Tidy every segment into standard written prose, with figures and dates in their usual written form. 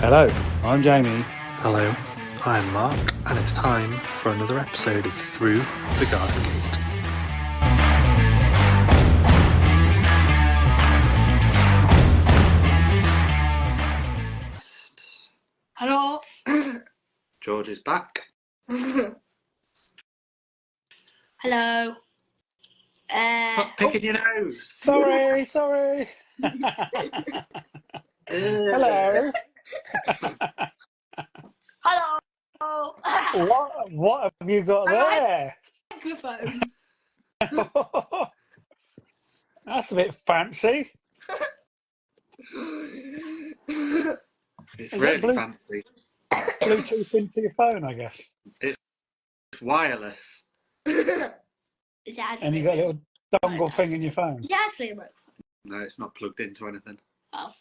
Hello, I'm Jamie. Hello, I'm Mark, and it's time for another episode of Through the Garden Gate. Hello. George is back. Hello. Stop picking your nose. Sorry. Hello. Hello. What have you got there? Microphone. That's a bit fancy. It's Is really that fancy. Bluetooth into your phone, I guess. It's wireless. And you got a little dongle thing in your phone. Yeah, actually, a No, it's not plugged into anything. Oh.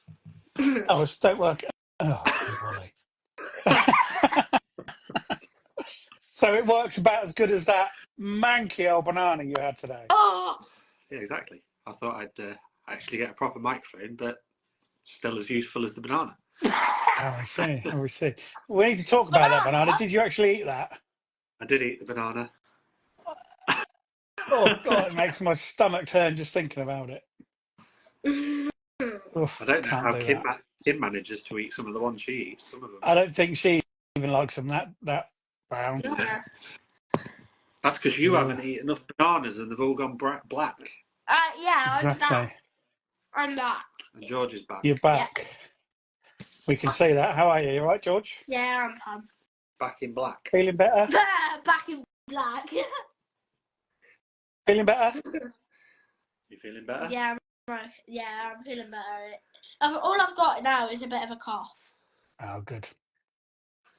Oh, it don't work. Oh, golly. So it works about as good as that manky old banana you had today. Oh. Yeah, exactly. I thought I'd actually get a proper microphone, but still as useful as the banana. Oh, I see. We need to talk about that banana. Did you actually eat that? I did eat the banana. Oh, God, it makes my stomach turn just thinking about it. Oof, I don't know how do Kim that. manages to eat some of the ones she eats. Some of them. I don't think she even likes them that brown. Yeah. That's because you haven't eaten enough bananas and they've all gone black. Yeah, Exactly. I'm back. And George is back. You're back. Yeah. We can see that. How are you? You all right, George? Yeah, I'm pumped. Back in black. Feeling better? Back in black. Feeling better? You feeling better? Yeah, I'm feeling better. All I've got now is a bit of a cough. Oh, good.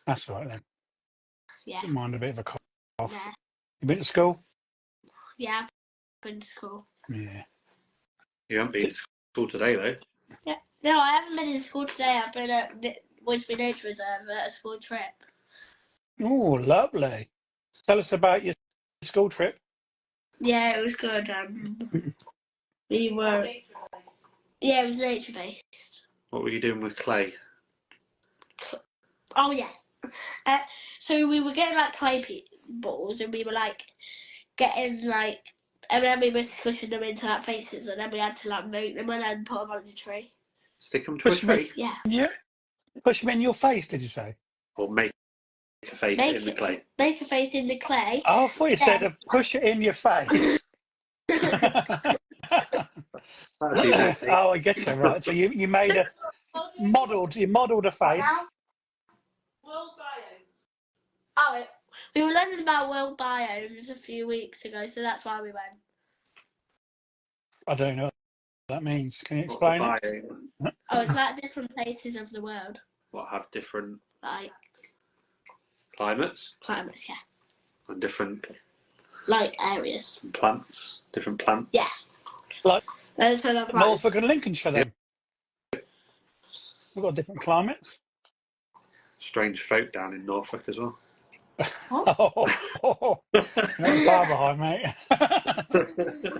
That's all right then. Yeah. Don't mind a bit of a cough. Yeah. You been to school? Yeah, I've been to school. Yeah. You haven't been to school today, though. Yeah. No, I haven't been in school today. I've been at Wisby Nature Reserve at a school trip. Oh, lovely. Tell us about your school trip. Yeah, it was good. We were. Yeah, it was nature based. What were you doing with clay? Oh yeah. So we were getting like clay balls, and we were like getting like, and then we were squishing them into like faces, and then we had to like make them and then put them on the tree. Stick them to a tree? Yeah. Yeah. Push them in your face, did you say? Or make a face in the clay? Make a face in the clay. Oh, I thought you said to push it in your face. Oh, I get you, right. So you made you modelled a face. World biomes. Oh, we were learning about world biomes a few weeks ago, so that's why we went. I don't know what that means. Can you explain it? Oh, it's like different places of the world. What have different like climates? Climates, yeah. And different like areas. Plants. Different plants. Yeah. Like Norfolk and Lincolnshire then. Yeah. We've got different climates. Strange folk down in Norfolk as well. Not far behind, mate.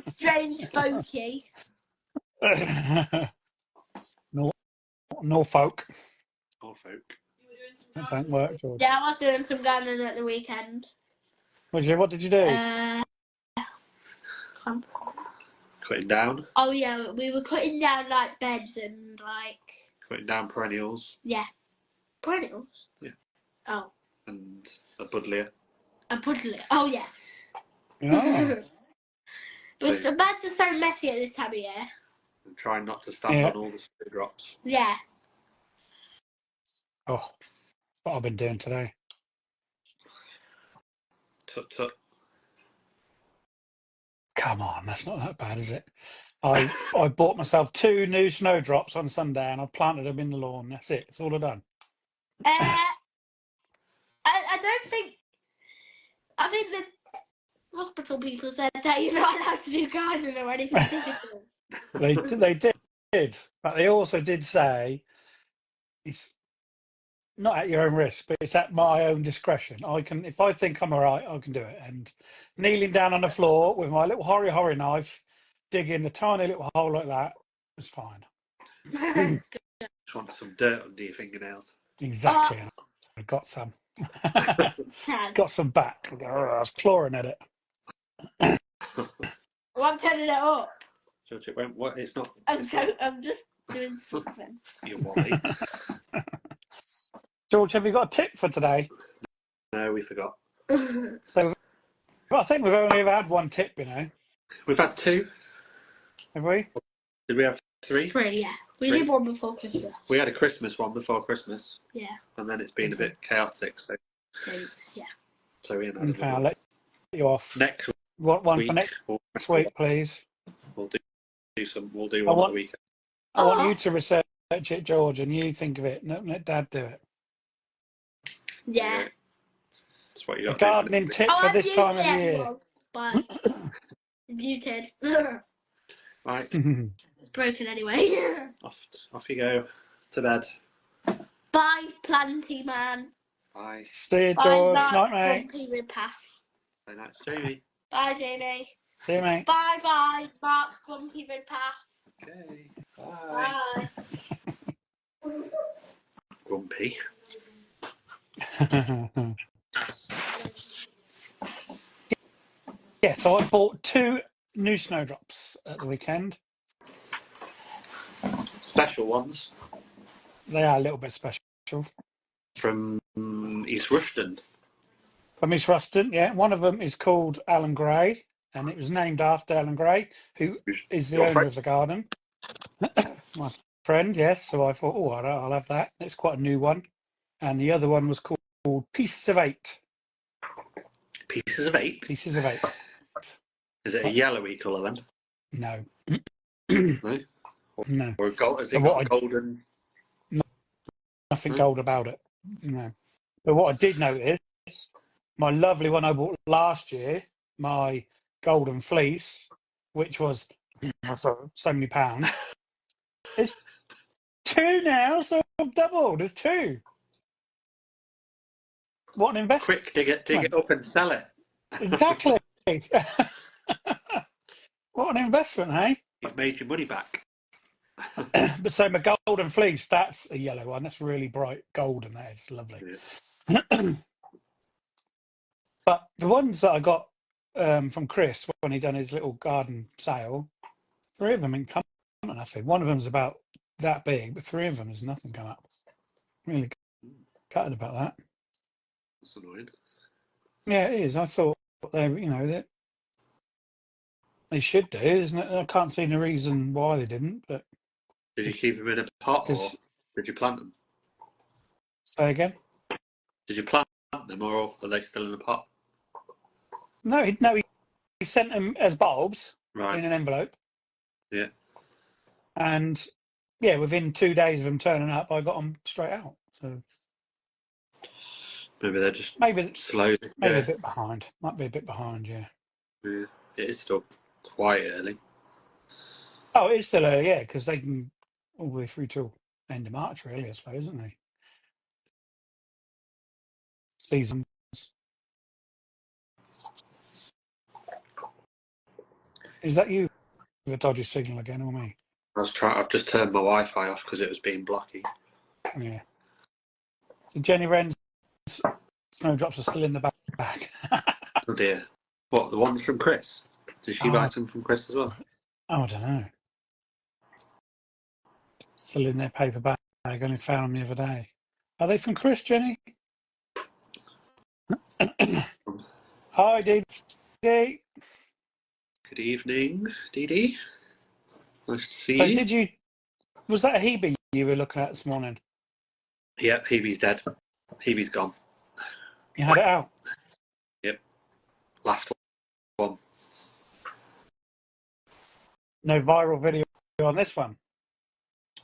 Strange folky. Norfolk. Norfolk. That don't work, George. Yeah, I was doing some gardening at the weekend. What did you do? Cutting down. Oh yeah, we were cutting down like beds and like cutting down perennials. Yeah. Perennials? Yeah. Oh. And a buddleia. A buddleia. Oh yeah. Oh. The beds are so messy at this time of year. And trying not to stand on all the snowdrops. Yeah. Oh, that's what I've been doing today. Tut tut. Come on, that's not that bad, is it? I bought myself 2 new snowdrops on Sunday and I planted them in the lawn. That's it. It's all I've done. I don't think. I think the hospital people said that you're not allowed to do gardening or anything physical. They did, but they also did say it's not at your own risk, but it's at my own discretion. If I think I'm all right, I can do it. And kneeling down on the floor with my little hori knife, digging a tiny little hole like that was fine. Just want some dirt under your fingernails. Exactly. And I got some. Got some back. I was clawing at it. Well, I'm turning it up. George, it went. What? It's not. I'm just doing something. You Wally. George, have you got a tip for today? No, we forgot. So I think we've only ever had one tip, you know. We've had 2. Have we? Did we have 3? 3, yeah. We 3? did one before Christmas. We had a Christmas one before Christmas. Yeah. And then it's been a bit chaotic. So Yeah. we had Okay, I'll let you off. next What one week. for next week, please? We'll do some. We'll do one a week. I want you to research it, George, and you think of it. Let Dad do it. Yeah. That's what you A got to do. gardening tip for this time of year. But muted. Right. It's broken anyway. Off you go to bed. Bye, Planty Man. Bye. See you, Bye, George. Mark Night, mate. Grumpy Ridpath. Bye, night, Jamie. Bye, Jamie. See you, mate. Bye, Mark Grumpy Ridpath. Okay. Bye. Bye. Grumpy. Yeah, so I bought 2 new snowdrops at the weekend. Special ones They are a little bit special. from East Rushden. From East Ruston, yeah. One of them is called Alan Gray, and it was named after Alan Gray, who is the owner of the garden. My friend, yes. So I thought, oh, I'll have that. It's quite a new one. And the other one was called Pieces of 8. Pieces of 8? Pieces of 8. Is it a yellowy colour then? No. No? No. Or gold, has it But got golden? Nothing gold about it. No. But what I did notice, my lovely one I bought last year, my golden fleece, which was so many pounds, it's 2 now, so I've doubled. It's 2. What an investment. Quick, dig it up and sell it. Exactly. What an investment, hey? You've made your money back. But so my golden fleece, that's a yellow one. That's really bright golden. That is lovely. Yeah. But the ones that I got from Chris when he done his little garden sale, 3 of them ain't come nothing. One of them's about that big, but 3 of them has nothing come up. Really gutted about that. That's annoying. Yeah, it is. I thought they should do, isn't it? I can't see no reason why they didn't. But did you keep them in a pot or did you plant them? Say again. Did you plant them or are they still in a pot? No, he sent them as bulbs in an envelope. Yeah. And yeah, within 2 days of them turning up, I got them straight out. So maybe they're just maybe slow. Maybe a bit behind. Might be a bit behind, yeah. Yeah. It is still quite early. Oh, it's still early, yeah, because they can all the way through till end of March, really, I suppose, isn't they? Seasons. Is that you with a dodgy signal again, or me? I've just turned my Wi-Fi off because it was being blocky. Yeah. So Jenny Wren's snowdrops are still in the bag. Oh dear. What, the ones from Chris? Did she buy some from Chris as well? Oh, I don't know. Still in their paper bag. I only found them the other day. Are they from Chris, Jenny? Hi, Dee Dee. Good evening, Dee Dee. Nice to see So you. Was that a Hebe you were looking at this morning? Yep, Hebe's dead. Hebe's gone. You had it out? Yep. Last one. No viral video on this one?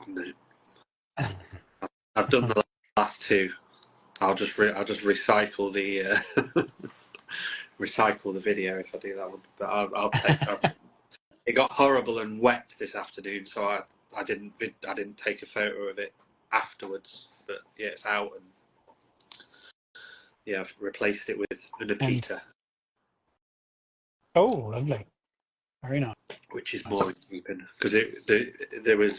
No. I've done the last 2. I'll just recycle the recycle the video if I do that one. But I'll take. It got horrible and wet this afternoon, so I didn't take a photo of it afterwards. But yeah, it's out, and yeah, I've replaced it with an Apita. Oh, lovely. Very nice. Which is more in keeping because there was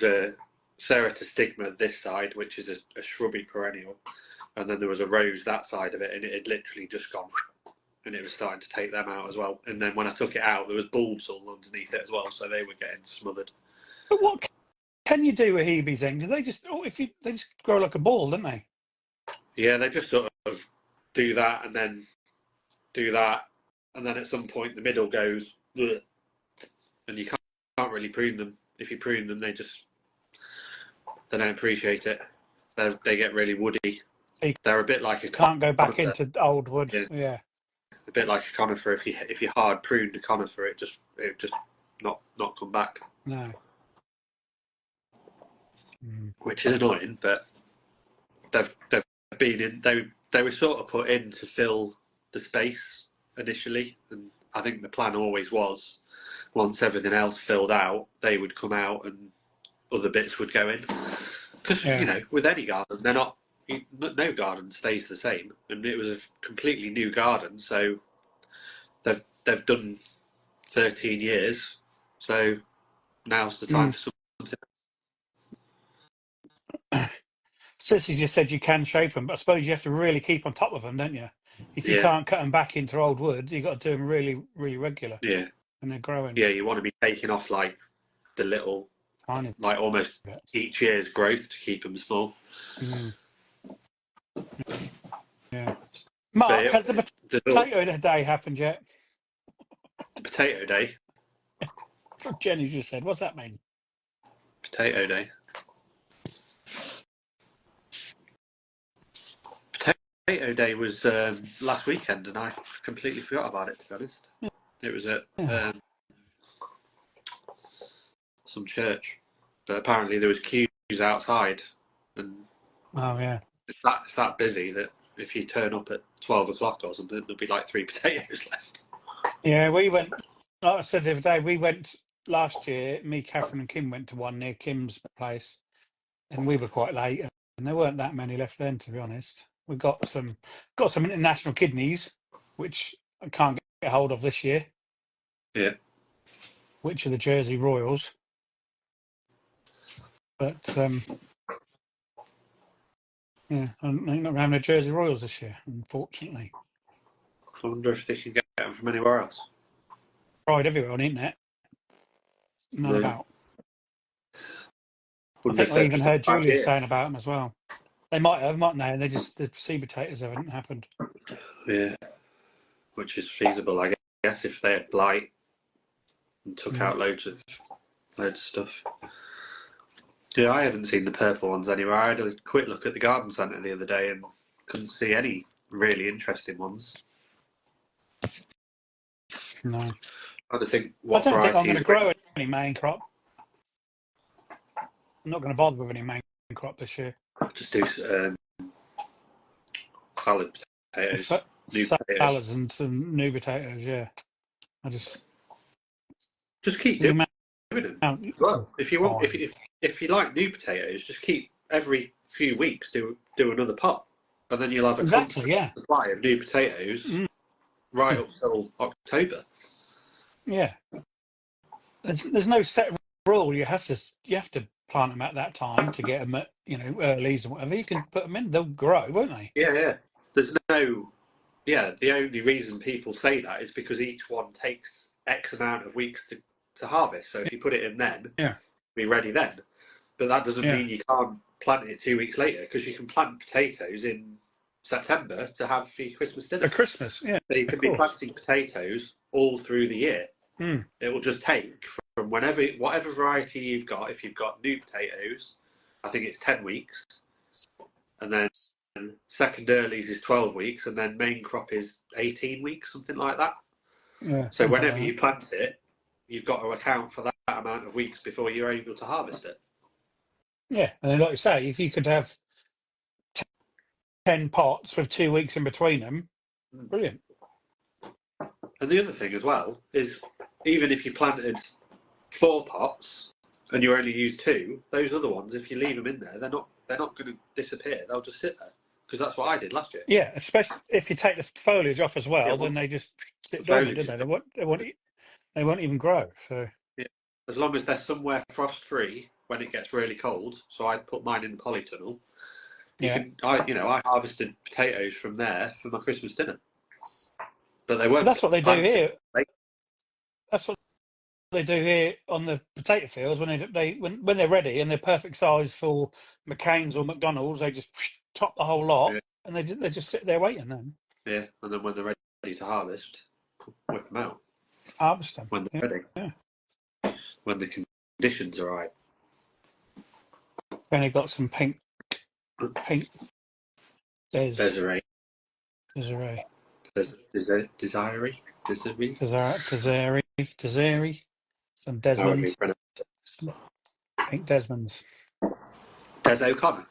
Ceratostigma this side, which is a shrubby perennial, and then there was a rose that side of it, and it had literally just gone, and it was starting to take them out as well. And then when I took it out, there was bulbs all underneath it as well, so they were getting smothered. But what can you do with Hebes then? Do they just, they just grow like a ball, don't they? Yeah, they just sort of do that and then do that, and then at some point the middle goes, ugh, and you can't really prune them. If you prune them, they don't appreciate it. They get really woody. So you They're a bit like a can't go back conifer. into old wood. Yeah. A bit like a conifer. If you hard pruned a conifer, it just not come back. No. Which is annoying, but they've been in. They were sort of put in to fill the space initially, and I think the plan always was, once everything else filled out, they would come out and other bits would go in. Because with any garden, they're not. No garden stays the same, and it was a completely new garden. So they've done 13 years. So now's the time for something. Sissy just said you can shape them, but I suppose you have to really keep on top of them, don't you? If you can't cut them back into old wood, you've got to do them really, really regular. Yeah. And they're growing. Yeah, you want to be taking off like the little, tiny, like almost each year's growth to keep them small. Yeah. Mark, has the potato day happened yet? The potato day? That's what Jenny just said. What's that mean? Potato day? Potato day was last weekend, and I completely forgot about it, to be honest. It was at some church, but apparently there was queues outside, and it's that busy that if you turn up at 12 o'clock or something, there'll be like 3 potatoes left. Yeah, we went, like I said the other day, we went last year, me, Catherine and Kim went to one near Kim's place, and we were quite late, and there weren't that many left then, to be honest. We got some international kidneys, which I can't get hold of this year. Yeah. Which are the Jersey Royals. But I'm not having a Jersey Royals this year, unfortunately. I wonder if they can get them from anywhere else. Tried everywhere on the internet. None about. I think I even heard Julia saying about them as well. They might have, mightn't they? And the sea potatoes haven't happened. Yeah, which is feasible, I guess, if they had blight and took out loads of stuff. Yeah, I haven't seen the purple ones anywhere. I had a quick look at the garden centre the other day and couldn't see any really interesting ones. No. I don't think I'm going to grow any main crop. I'm not going to bother with any main crop this year. I'll just do salad potatoes. Salads and some new potatoes, yeah. I just keep doing them. Well, if you want, if you like new potatoes, just keep every few weeks do another pot, and then you'll have a constant supply of new potatoes right up till October. Yeah, there's no set rule. You have to plant them at that time to get them at earlies and whatever. You can put them in; they'll grow, won't they? Yeah. There's no. Yeah, the only reason people say that is because each one takes X amount of weeks to harvest. So if you put it in then, be ready then. But that doesn't mean you can't plant it 2 weeks later, because you can plant potatoes in September to have for your Christmas dinner. For Christmas, yeah. So you can be planting potatoes all through the year. It will just take from whatever variety you've got. If you've got new potatoes, I think it's 10 weeks. And then second earlies is 12 weeks, and then main crop is 18 weeks, something like that. Yeah. So whenever you plant it, you've got to account for that amount of weeks before you're able to harvest it. Yeah, and then like you say, if you could have 10 pots with 2 weeks in between them, brilliant. And the other thing as well is, even if you planted 4 pots and you only use 2, those other ones, if you leave them in there, they're not going to disappear. They'll just sit there, because that's what I did last year. Yeah, especially if you take the foliage off as well, then they just sit dormant, don't they? They won't even grow. So as long as they're somewhere frost free when it gets really cold. So I'd put mine in the polytunnel. Yeah. I harvested potatoes from there for my Christmas dinner, but they weren't. But that's what they do planted. here. That's what they do here on the potato fields when they're ready and they're perfect size for McCain's or McDonald's. They just top the whole lot, Yeah. and they just sit there waiting then. Yeah, and then when they're ready to harvest, whip them out. Harvest them When they're ready. Yeah. When the conditions are right. Then they got some pink. Desiree. Desiree. Some Desmonds. Some pink Desmonds. Des O'Connor.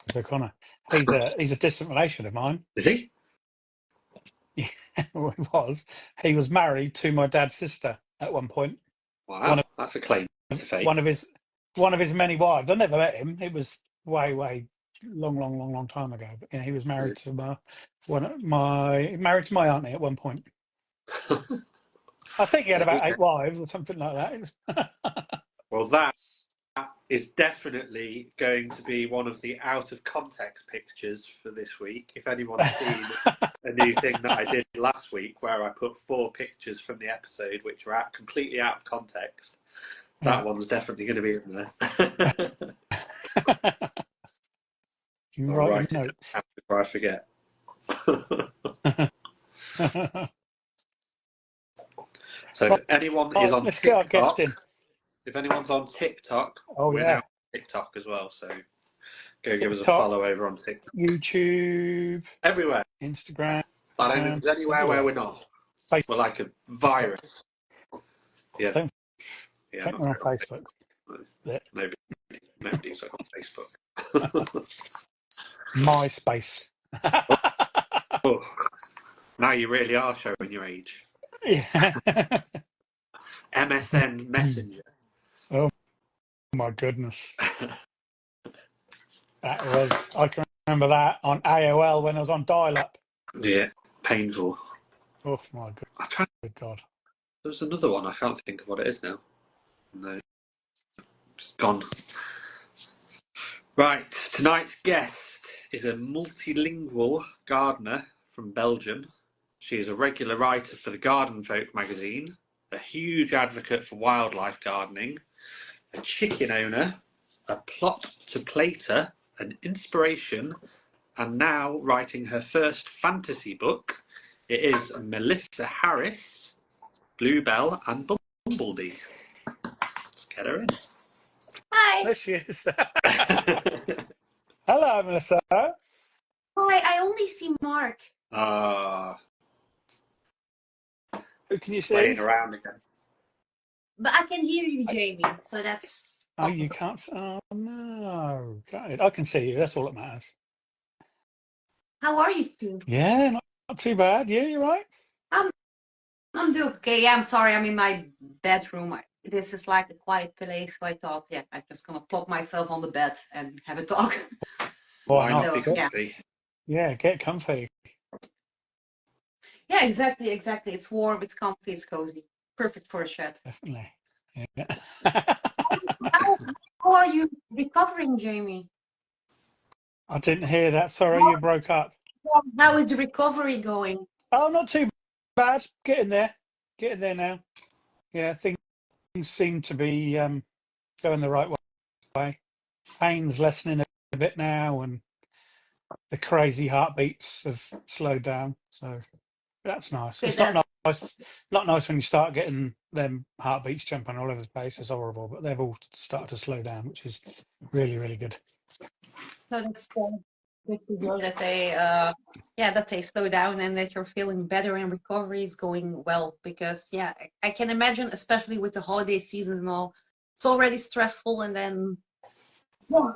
Des O'Connor. He's a distant relation of mine. Is he? Yeah, well, he was married to my dad's sister at one point. Wow, that's a claim to fame. One of his many wives. I never met him. It was way long time ago. But he was married to married to my auntie at one point. I think he had about 8 wives or something like that. Well, that is definitely going to be one of the out of context pictures for this week. If anyone's seen a new thing that I did last week where I put 4 pictures from the episode which were completely out of context, that one's definitely going to be in there. You write notes before I forget. So if anyone is on TikTok, if anyone's on TikTok, we're now on TikTok as well. So go give us a follow over on TikTok, YouTube, everywhere, Instagram. I don't think there's anywhere where we're not. We're like a virus. Yeah, I think we're on Facebook. Nobody's on Facebook. MySpace. Oh, now you really are showing your age. Yeah. MSN Messenger. Oh my goodness. I can remember that on AOL when I was on dial-up. Yeah, painful. Oh my God. There's another one. I can't think of what it is now. No, it's gone. Right, tonight's guest is a multilingual gardener from Belgium. She is a regular writer for the Garden Folk magazine, a huge advocate for wildlife gardening, a chicken owner, a plot to plater, an inspiration, and now writing her first fantasy book. It is Melissa Heris, Bluebell and Bumblebee. Let's get her in. Hi. There she is. Hello, Melissa. Hi, I only see Mark. Who can you see? Playing around again. But I can hear you, Jamie, so that's... Oh, you can't. Oh, no. I can see you. That's all that matters. How are you two? Yeah, not too bad. Yeah, you're right. I'm doing okay. Yeah, I'm sorry. I'm in my bedroom. This is like a quiet place, so I thought, yeah, I'm just going to plop myself on the bed and have a talk. Why not? Be comfy. Yeah, get comfy. Yeah, exactly. It's warm, it's comfy, it's cozy. Perfect for a shed. Definitely. Yeah. How are you recovering, Jamie? I didn't hear that. Sorry, you broke up. How is the recovery going? Oh, not too bad. Getting there now. Yeah, things seem to be going the right way. Pain's lessening a bit now, and the crazy heartbeats have slowed down. So that's nice. It's not nice. Not nice when you start getting them heartbeats jumping all over the place. It's horrible, but they've all started to slow down, which is really good. So that's good to hear that they slow down and that you're feeling better and recovery is going well. Because I can imagine, especially with the holiday season and all, it's already stressful, and then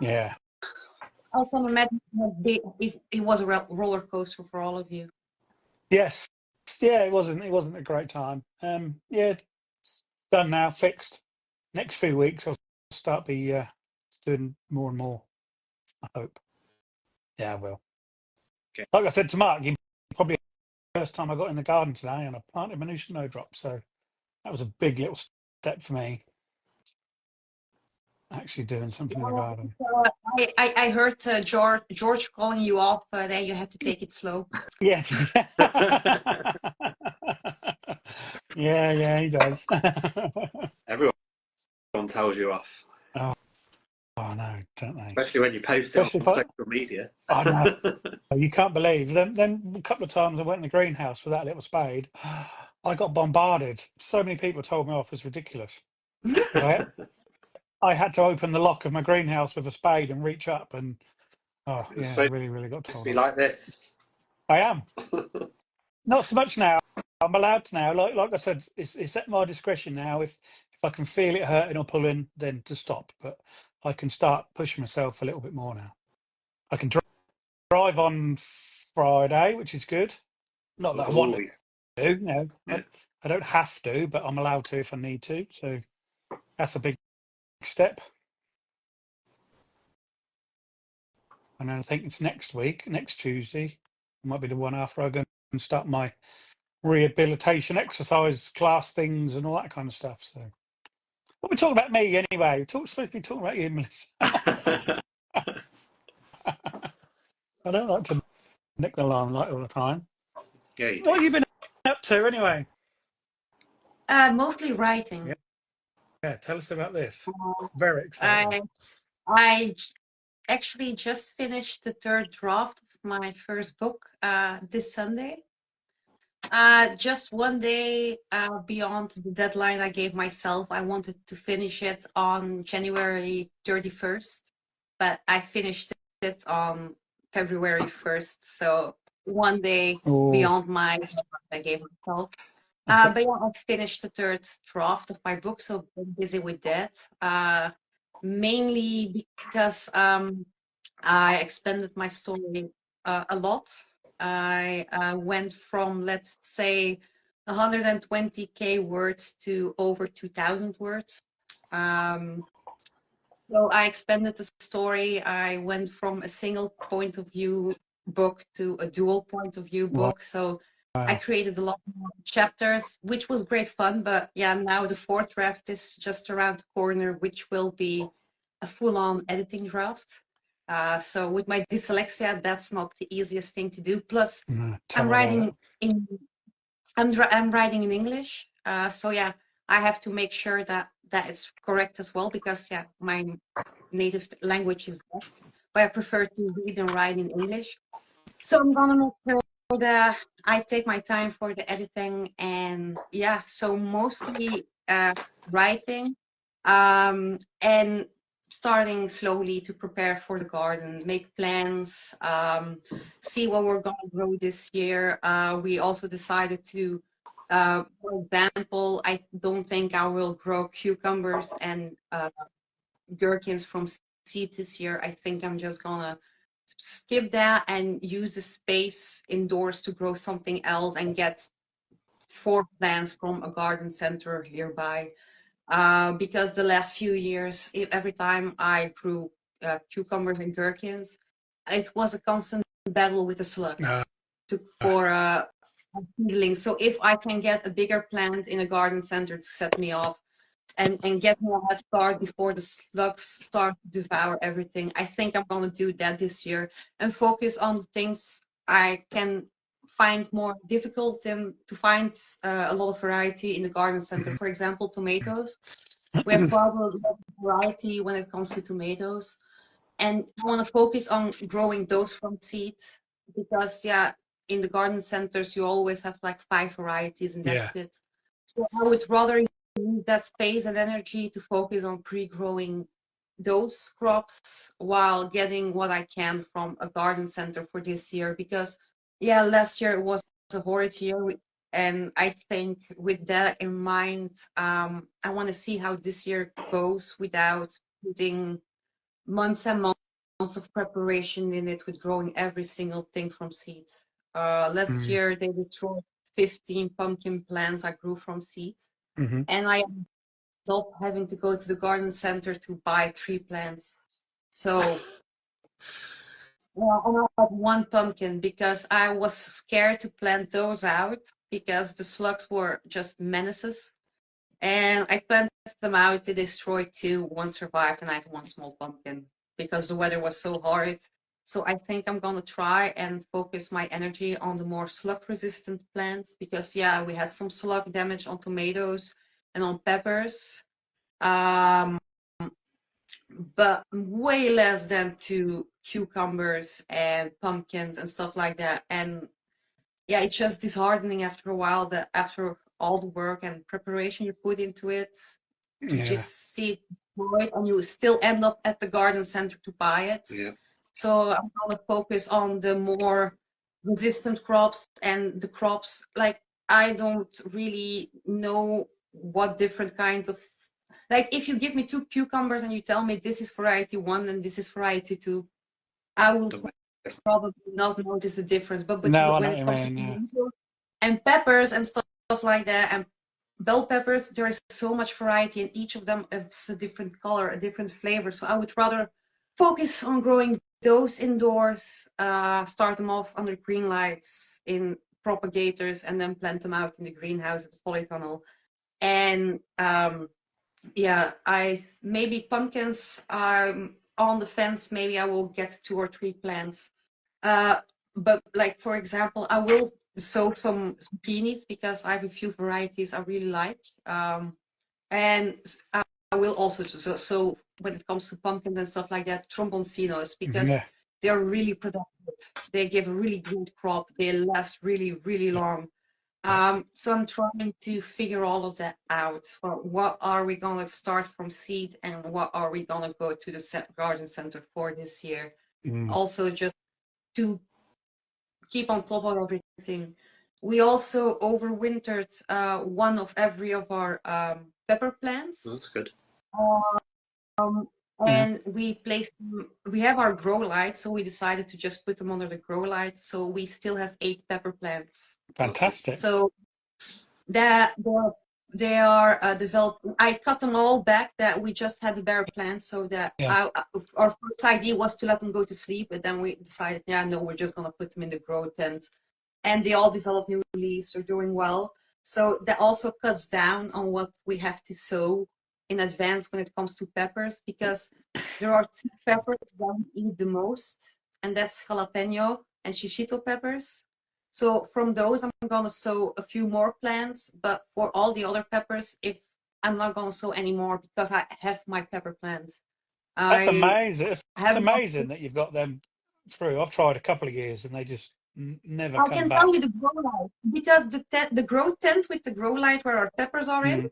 Yeah. I can imagine if it was a roller coaster for all of you. Yes. Yeah, it wasn't a great time. Yeah, it's done now, fixed. Next few weeks I'll start doing more and more, I hope. Yeah, I will. Okay. Like I said to Mark, probably the first time I got in the garden today and I planted my new snowdrop, so that was a big little step for me. actually doing something in the garden. I heard George calling you off. That you have to take it slow. Yeah. yeah, he does. Everyone tells you off, oh no, don't they? especially when you post Especially it if on social media. I know. You can't believe. Then a couple of times I went in the greenhouse with that little spade. I got bombarded. So many people told me off. It's ridiculous. I had to open the lock of my greenhouse with a spade and reach up, and oh It's yeah, supposed really got to told be off. like this. I am not so much now. I'm allowed to now. Like I said, it's at my discretion now. If I can feel it hurting or pulling, then to stop. But I can start pushing myself a little bit more now. I can drive on Friday, which is good. Not that I want Always. to. No, Yeah. I don't have to, but I'm allowed to if I need to. So that's a big step. And then I think it's next week, next Tuesday. It might be the one after I go and start my rehabilitation exercise class things and all that kind of stuff. So, what we talking about me anyway? We're supposed to be talking about you, Melissa. I don't like to nick the limelight all the time. Yeah, you What have do. you been up to anyway? Mostly writing. Yeah, tell us about this. It's very exciting. I actually just finished the third draft of my first book this Sunday. Just one day beyond the deadline I gave myself. I wanted to finish it on January 31st, but I finished it on February 1st. So one day beyond my deadline I gave myself. But yeah, I finished the third draft of my book, so I'm busy with that. Mainly because I expanded my story a lot. I went from, let's say, 120K words to over 2,000 words. So I expanded the story. I went from a single point of view book to a dual point of view book. So I created a lot more chapters, which was great fun. But yeah, now the fourth draft is just around the corner, which will be a full-on editing draft. So with my dyslexia, that's not the easiest thing to do. Plus, I'm writing in English. So yeah, I have to make sure that that is correct as well, because yeah, my native language is Dutch, but I prefer to read and write in English. So I'm gonna make sure that I take my time for the editing, and yeah, so mostly writing and starting slowly to prepare for the garden, make plans, see what we're gonna grow this year. We also decided to, for example, I don't think I will grow cucumbers and gherkins from seed this year. I think I'm just gonna skip that and use the space indoors to grow something else and get 4 plants from a garden center nearby. Because the last few years, every time I grew cucumbers and gherkins, it was a constant battle with the slugs for seedling. So if I can get a bigger plant in a garden center to set me off and get me a head start before the slugs start to devour everything, I think I'm going to do that this year and focus on the things I can find more difficult than to find a lot of variety in the garden center. For example, tomatoes. We have quite a lot of variety when it comes to tomatoes, and I want to focus on growing those from seed, because yeah, in the garden centers you always have like 5 varieties and that's it. So I would rather use that space and energy to focus on pre-growing those crops while getting what I can from a garden center for this year, because yeah, last year it was a horrid year, and I think with that in mind, I want to see how this year goes without putting months and months of preparation in it with growing every single thing from seeds. Last year they destroyed 15 pumpkin plants I grew from seeds, and I ended up having to go to the garden center to buy 3 plants. So and I had 1 pumpkin because I was scared to plant those out because the slugs were just menaces. And I planted them out. They destroyed 2, 1 survived, and I had 1 small pumpkin because the weather was so hard. So I think I'm gonna try and focus my energy on the more slug-resistant plants because yeah, we had some slug damage on tomatoes and on peppers, but way less than to cucumbers and pumpkins and stuff like that. And yeah, it's just disheartening after a while that after all the work and preparation you put into it, to Yeah. just see it destroyed and you still end up at the garden center to buy it. Yeah. So I'm gonna focus on the more resistant crops and the crops like I don't really know what different kinds of like if you give me 2 cucumbers and you tell me this is variety 1 and this is variety 2, I will Don't make- probably not notice the difference. But No, I when know it what comes you to mean. Yeah. tomatoes and peppers and stuff like that and bell peppers, there is so much variety and each of them has a different color, a different flavor. So I would rather focus on growing those indoors, start them off under green lights in propagators and then plant them out in the greenhouse at the polytunnel. And yeah, I maybe pumpkins on the fence, maybe I will get 2 or 3 plants. But like for example, I will sow some zucchinis because I have a few varieties I really like. And I will also so when it comes to pumpkins and stuff like that, tromboncinos because Yeah. they're really productive. They give a really good crop. They last really, really long. So I'm trying to figure all of that out. For what are we gonna start from seed and what are we gonna go to the garden center for this year? Mm. Also, just to keep on top of everything. We also overwintered 1 of every of our pepper plants. That's good. And we placed them, we have our grow light, so we decided to just put them under the grow light. So we still have 8 pepper plants. Fantastic. So that they are developed. I cut them all back that we just had the bare plants so that Yeah. our first idea was to let them go to sleep, but then we decided, yeah, no, we're just gonna put them in the grow tent. And they all develop new leaves, they're doing well. So that also cuts down on what we have to sow in advance when it comes to peppers, because there are 2 peppers that we eat the most, and that's jalapeno and shishito peppers. So from those, I'm gonna sow a few more plants, but for all the other peppers, if I'm not gonna sow anymore because I have my pepper plants. That's I amazing. It's have amazing that you've got them through. I've tried a couple of years and they just never I come can back. tell you the grow light because the grow tent with the grow light where our peppers are in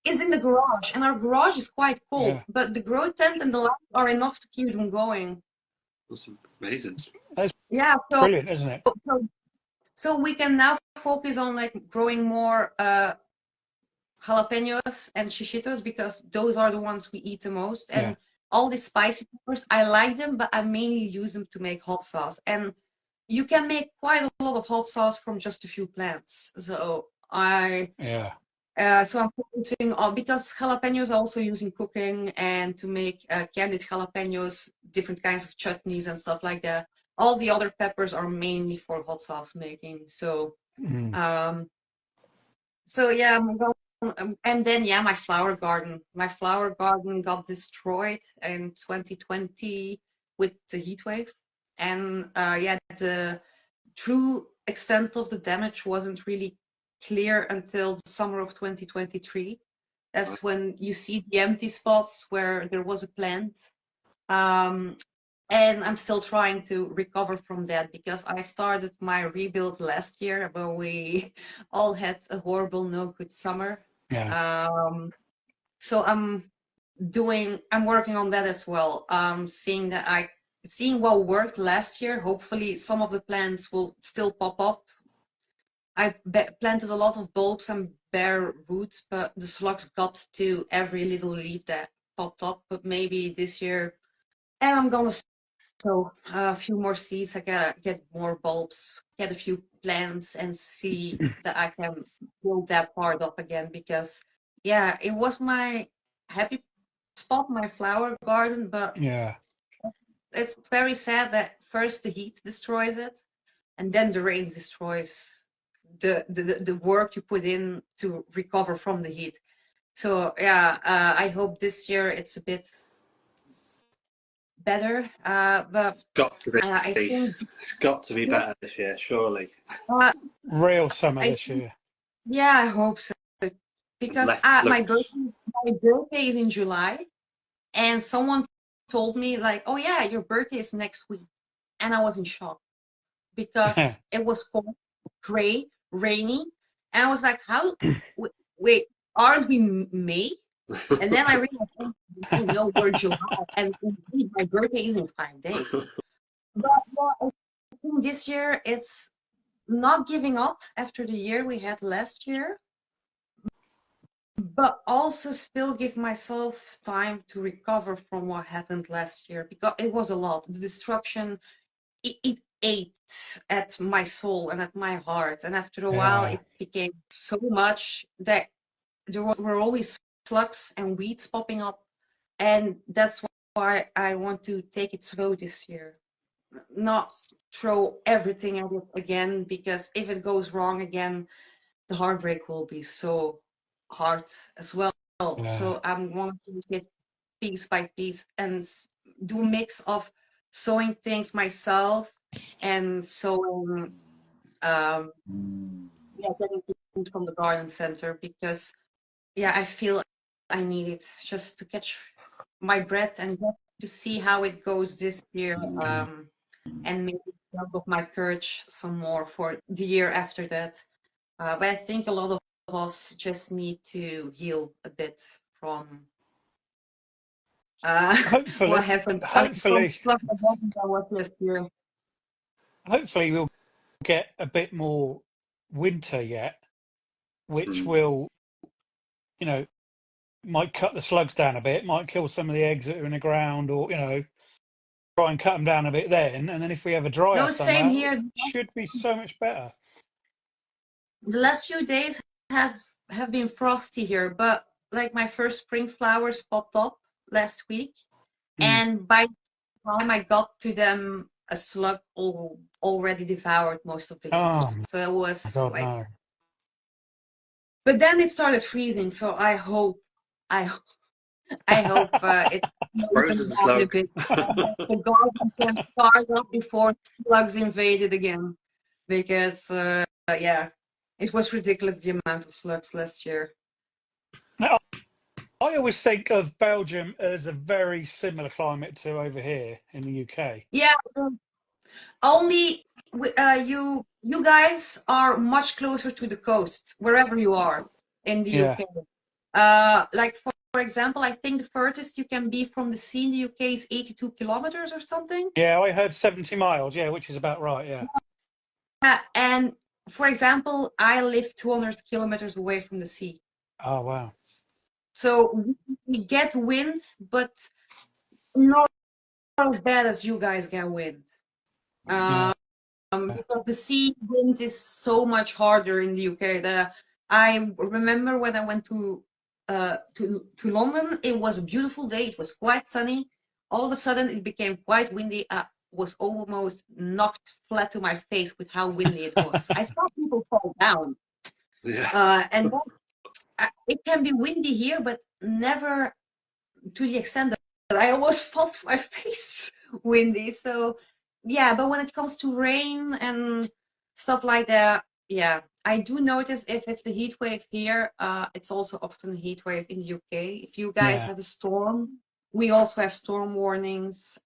is in the garage, and our garage is quite cold. Yeah. But the grow tent and the light are enough to keep them going. That's amazing. That's Yeah, brilliant, isn't it? so we can now focus on like growing more jalapenos and shishitos because those are the ones we eat the most. And Yeah. all the spicy peppers, I like them, but I mainly use them to make hot sauce. And you can make quite a lot of hot sauce from just a few plants. So Yeah. so I'm focusing on because jalapenos are also used in cooking and to make candied jalapenos, different kinds of chutneys and stuff like that. All the other peppers are mainly for hot sauce making. So so yeah, I'm going, and then yeah, my flower garden. My flower garden got destroyed in 2020 with the heat wave, and yeah, the true extent of the damage wasn't really clear until the summer of 2023. That's when you see the empty spots where there was a plant. And I'm still trying to recover from that because I started my rebuild last year, but we all had a horrible, no good summer. Yeah. So I'm working on that as well. Seeing what worked last year. Hopefully, some of the plants will still pop up. I planted a lot of bulbs and bare roots, but the slugs got to every little leaf that popped up. But maybe this year, and I'm gonna sow a few more seeds. I get more bulbs, get a few plants, and see that I can build that part up again. Because yeah, it was my happy spot, my flower garden, but Yeah. it's very sad that first the heat destroys it, and then the rain destroys the work you put in to recover from the heat. So yeah, I hope this year it's a bit better. But Got to be. I think It's got to be better this year, surely. uh, Real summer I this year. yeah, I hope so. Because Less my flukes. birthday is in July, and someone told me like, "Oh yeah, your birthday is next week," and I was in shock because it was cold, gray, rainy, and I was like, "How? Wait, aren't we May?" And then I realized, oh no, we're July, and indeed my birthday is in 5 days. But I think this year it's not giving up after the year we had last year, but also still give myself time to recover from what happened last year because it was a lot. The destruction, it ate at my soul and at my heart, and after a while, Yeah. it became so much that were only slugs and weeds popping up, and that's why I want to take it slow this year, not throw everything at it again, because if it goes wrong again, the heartbreak will be so hard as well. Yeah. So I'm going to take it piece by piece and do a mix of sewing things myself and sewing yeah, getting things from the garden center, because yeah, I feel I need it just to catch my breath and just to see how it goes this year, and maybe build up my courage some more for the year after that. But I think a lot of us just need to heal a bit from Hopefully, what happened. From hopefully, stuff that happened that was last year. hopefully we'll get a bit more winter yet, which Mm. will, you know, might cut the slugs down a bit, might kill some of the eggs that are in the ground, or try and cut them down a bit then. And then if we have a drier No, same summer, it here. should be so much better. The last few days have been frosty here, but like my first spring flowers popped up last week, Mm. and by the time I got to them, a slug already devoured most of the Oh leaves. So it my was God, like, no. but then it started freezing. So I I hope it slows them Frozen down a slug. bit, and that the garden can start up before slugs invade it again. Because yeah, it was ridiculous the amount of slugs last year. Now, I always think of Belgium as a very similar climate to over here in the UK. Yeah, only you guys are much closer to the coast wherever you are in the Yeah. UK. Like for example, I think the furthest you can be from the sea in the UK is 82 kilometers or something. Yeah, I heard 70 miles. Yeah, which is about right. Yeah. And for example, I live 200 kilometers away from the sea. Oh, wow. So we get wind, but not as bad as you guys get wind. Yeah. Because the sea wind is so much harder in the UK. I remember when I went to London, it was a beautiful day. It was quite sunny. All of a sudden, it became quite windy. I was almost knocked flat to my face with how windy it was. I saw people fall down. Yeah. And it can be windy here, but never to the extent that I almost fell to my face windy. So yeah, but when it comes to rain and stuff like that, yeah, I do notice if it's the heat wave here, it's also often a heat wave in the UK. If you guys Yeah. have a storm, we also have storm warnings.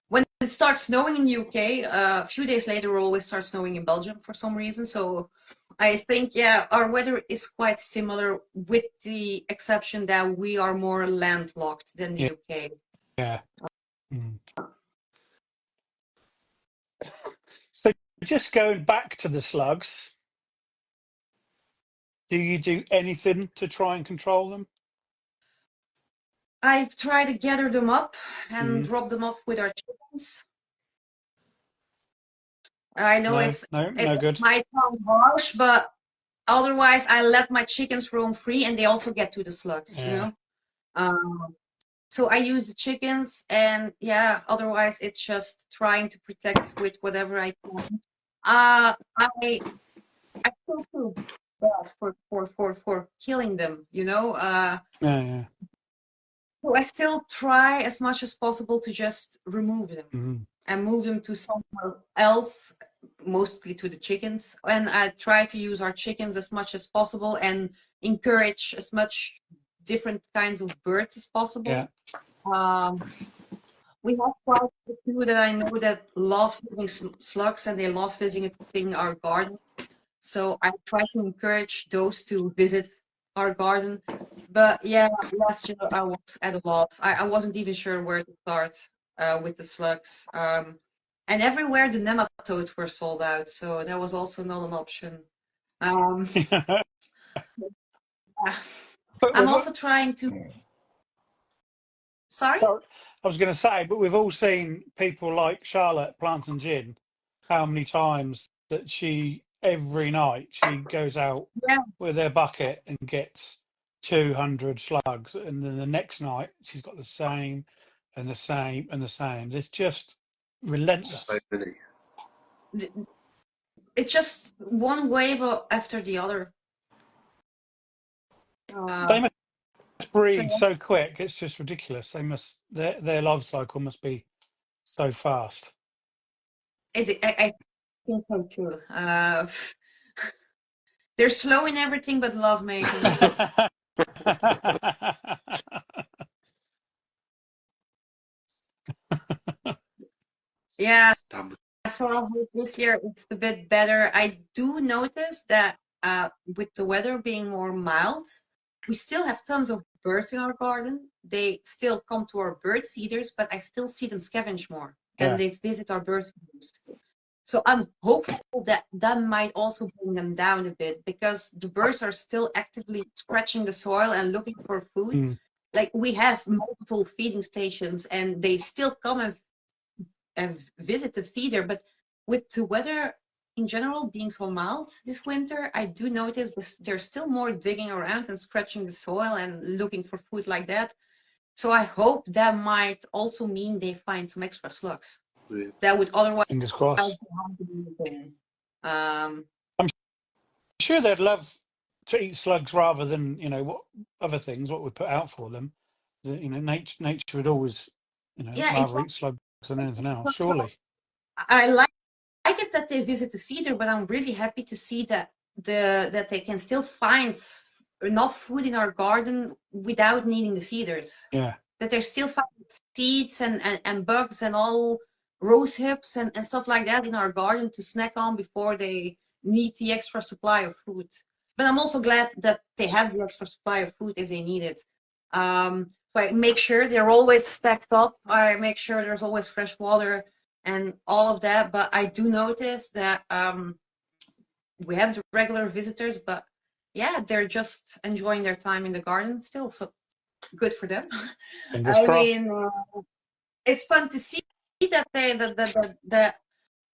When it starts snowing in the UK, a few days later, it always starts snowing in Belgium for some reason. So I think, yeah, our weather is quite similar, with the exception that we are more landlocked than the Yeah. UK. Yeah. Mm. So just going back to the slugs, do you do anything to try and control them? I try to gather them up and Mm. drop them off with our chickens. I know No, it no good. might sound harsh, but otherwise I let my chickens roam free, and they also get to the slugs, you Yeah. know. So I use the chickens, and yeah, otherwise it's just trying to protect with whatever I can. I still do bad for killing them, you know. Yeah. So I still try as much as possible to just remove them Mm-hmm. and move them to somewhere else, mostly to the chickens. And I try to use our chickens as much as possible and encourage as much different kinds of birds as possible. Yeah. We have quite a few that I know that love eating slugs and they love visiting our garden. So I try to encourage those to visit our garden. But yeah, last year I was at a loss. I wasn't even sure where to start with the slugs. And everywhere the nematodes were sold out, so that was also not an option. Um, But I'm we've, also trying to. Sorry? I was going to say, but we've all seen people like Charlotte Plantain Gin, how many times that she, every night, she goes out Yeah. with her bucket and gets 200 slugs. And then the next night, she's got the same and the same and the same. It's just relentless. So many. It's just one wave after the other. They must breed So so quick. It's just ridiculous. They must, their life cycle must be so fast. I think so too. They're slow in everything but love making. Yeah, Damn. so I hope this year it's a bit better. I do notice that with the weather being more mild, we still have tons of birds in our garden. They still come to our bird feeders, but I still see them scavenge more than Yeah. they visit our bird feeders. So I'm hopeful that that might also bring them down a bit because the birds are still actively scratching the soil and looking for food. Mm. Like we have multiple feeding stations and they still come and visit the feeder, but with the weather in general being so mild this winter, I do notice there's still more digging around and scratching the soil and looking for food like that. So I hope that might also mean they find some extra slugs. Yeah. That would otherwise Fingers crossed. um, I'm sure they'd love to eat slugs rather than what other things what we put out for them. Nature would always yeah, rather eat slugs than anything else. Surely. I like it that they visit the feeder, but I'm really happy to see that that they can still find enough food in our garden without needing the feeders. Yeah. That they're still finding seeds and bugs and all rose hips and stuff like that in our garden to snack on before they need the extra supply of food. But I'm also glad that they have the extra supply of food if they need it. So I make sure they're always stacked up. I make sure there's always fresh water and all of that. But I do notice that we have the regular visitors, but yeah, they're just enjoying their time in the garden still. So good for them. Fingers I crossed. mean, it's fun to see that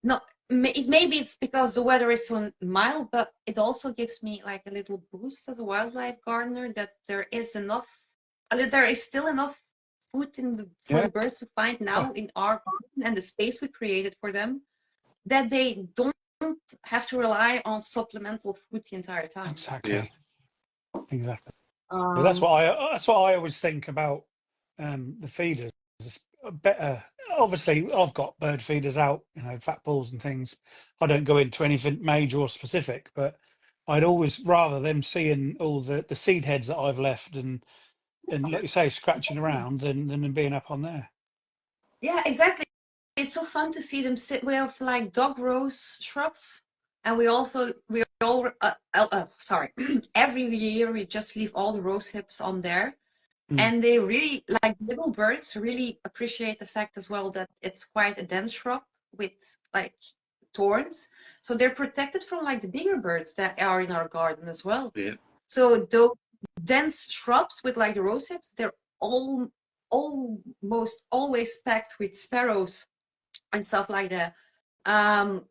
no, maybe it's because the weather is so mild, but it also gives me like a little boost as a wildlife gardener that there is still enough food for Yeah. the birds to find now in our garden and the space we created for them that they don't have to rely on supplemental food the entire time. Exactly. Exactly. Um, That's what I always think about the feeders. It's better. Obviously, I've got bird feeders out, fat balls and things. I don't go into anything major or specific, but I'd always rather them seeing all the seed heads that I've left and like you say, scratching around than them being up on there. Yeah, exactly. It's so fun to see them sit. We have like dog rose shrubs, and we all sorry. Every year we just leave all the rose hips on there, and they really like little birds really appreciate the fact as well that it's quite a dense shrub with like thorns, so they're protected from like the bigger birds that are in our garden as well. Yeah. So those dense shrubs with like the rose hips, they're almost always packed with sparrows and stuff like that. And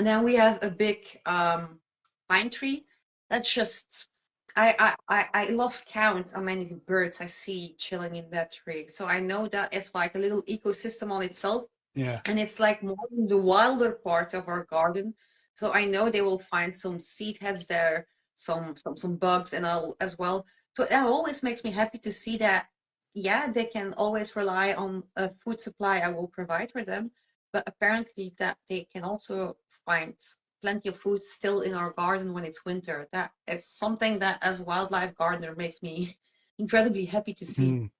then we have a big pine tree that's just I lost count how many birds I see chilling in that tree. So I know that it's like a little ecosystem on itself. Yeah. And it's like more in the wilder part of our garden. So I know they will find some seed heads there, some bugs and all as well. So that always makes me happy to see that, yeah, they can always rely on a food supply I will provide for them, but apparently that they can also find plenty of food still in our garden when it's winter. That it's something that as a wildlife gardener makes me incredibly happy to see.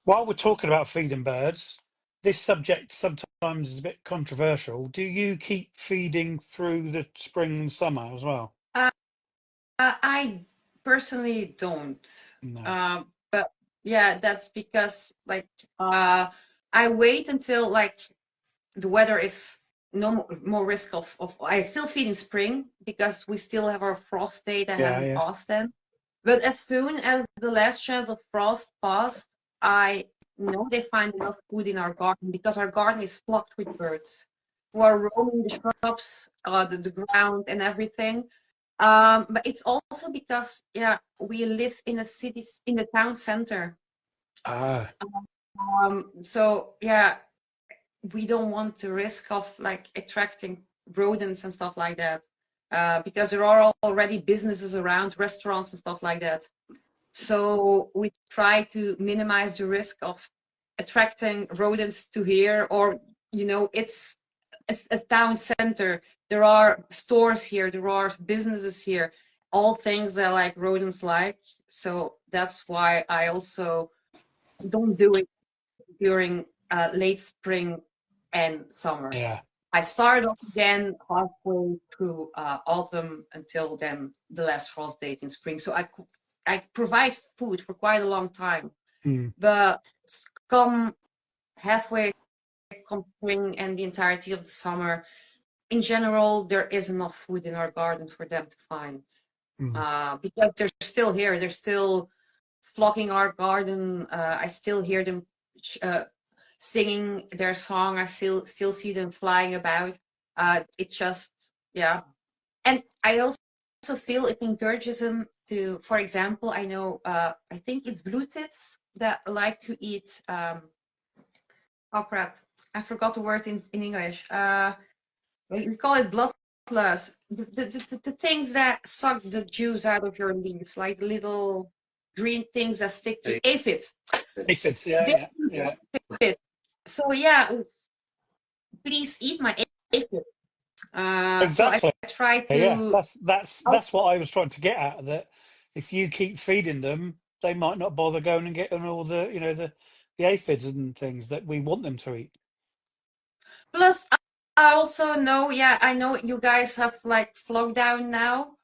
While we're talking about feeding birds, this subject sometimes is a bit controversial. Do you keep feeding through the spring and summer as well? I personally don't. No. But yeah, that's because like I wait until like the weather is no more risk of I still feed in spring because we still have our frost day that hasn't passed then. But as soon as the last chance of frost passed, I know they find enough food in our garden because our garden is flocked with birds who are roaming the shrubs, the ground and everything. But it's also because yeah, we live in a city in the town center. So yeah, we don't want the risk of like attracting rodents and stuff like that, because there are already businesses around, restaurants and stuff like that. So we try to minimize the risk of attracting rodents to here, or you know, it's a town center. There are stores here, there are businesses here, all things that like rodents like. So that's why I also don't do it during late spring and summer. Yeah. I start off again halfway through autumn until then the last frost date in spring. So I provide food for quite a long time. But come halfway, come spring and the entirety of the summer, in general, there is enough food in our garden for them to find. Because they're still here, they're still flocking our garden. I still hear them singing their song. I still see them flying about. It just, yeah. And I also feel it encourages them to, for example, I know, I think it's blue tits that like to eat, oh crap, I forgot the word in English. We call it blood plus. The things that suck the juice out of your leaves, like little green things that stick to aphids. Aphids, yeah. So yeah, please eat my aphid. Exactly. So I try to. Yeah, that's what I was trying to get at. That if you keep feeding them, they might not bother going and getting all the the aphids and things that we want them to eat. Plus, I also know. Yeah, I know you guys have like lockdown now.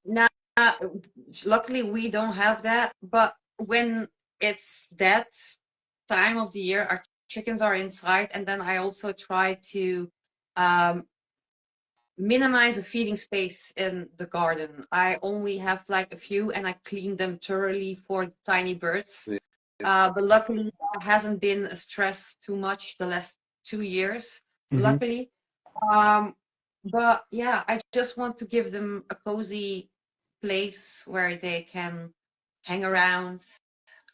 Now, luckily we don't have that. But when it's that time of the year, our chickens are inside, and then I also try to minimize the feeding space in the garden. I only have like a few, and I clean them thoroughly for tiny birds. But luckily, that hasn't been a stress too much the last 2 years. Luckily, but yeah, I just want to give them a cozy place where they can hang around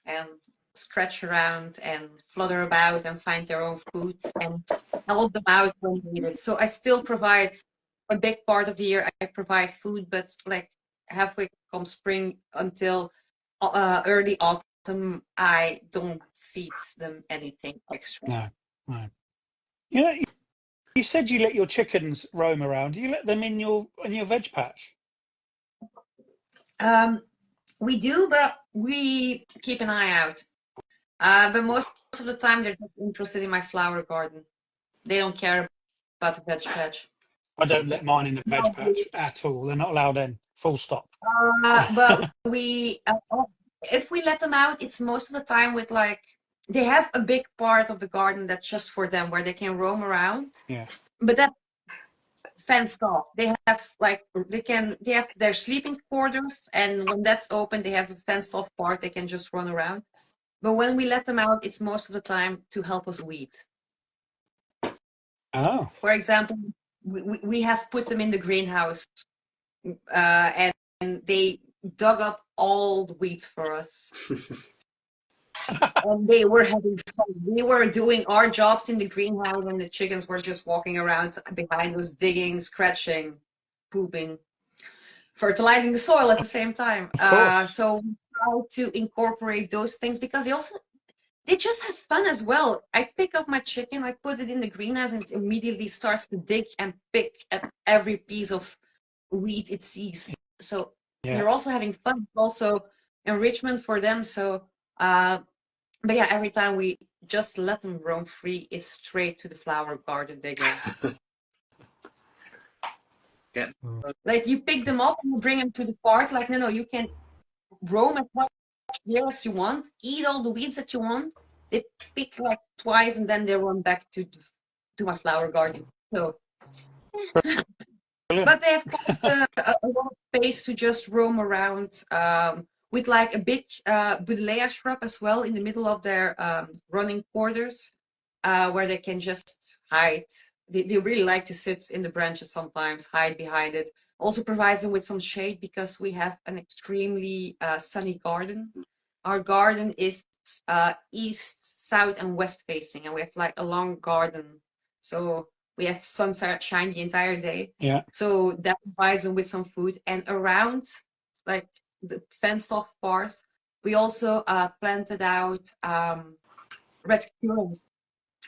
and scratch around and flutter about and find their own food and help them out when needed. So I still provide a big part of the year. I provide food, but like halfway come spring until early autumn, I don't feed them anything extra. No. You said you let your chickens roam around. Do you let them in your veg patch? We do, but we keep an eye out. But most of the time, they're just interested in my flower garden. They don't care about the veg patch. I don't let mine in the veg patch at all. They're not allowed in. Full stop. But we, if we let them out, it's most of the time with like, they have a big part of the garden that's just for them, where they can roam around. Yeah. But that's fenced off. They have like, they have their sleeping quarters, and when that's open, they have a fenced off part. They can just run around. But when we let them out, it's most of the time to help us weed. Oh. For example, we have put them in the greenhouse, and they dug up all the weeds for us. and they were having fun. We were doing our jobs in the greenhouse, and the chickens were just walking around behind us, digging, scratching, pooping, fertilizing the soil at the same time. Of course. So we try to incorporate those things because they just have fun as well. I pick up my chicken, I put it in the greenhouse, and it immediately starts to dig and pick at every piece of weed it sees. So Yeah. they're also having fun, also enrichment for them. So, but yeah, every time we just let them roam free, it's straight to the flower garden they go. Yeah. Like you pick them up and you bring them to the park. Like, no, you can roam as much here as you want, eat all the weeds that you want. They pick like twice and then they run back to my flower garden. So, Brilliant. but they have quite a lot of space to just roam around with like a big buddleia shrub as well in the middle of their running quarters where they can just hide. They really like to sit in the branches sometimes, hide behind it. Also provides them with some shade because we have an extremely sunny garden. Our garden is east, south, and west facing, and we have like a long garden. So we have sunshine the entire day. Yeah. So that provides them with some food. And around like the fenced off part, we also planted out red currant.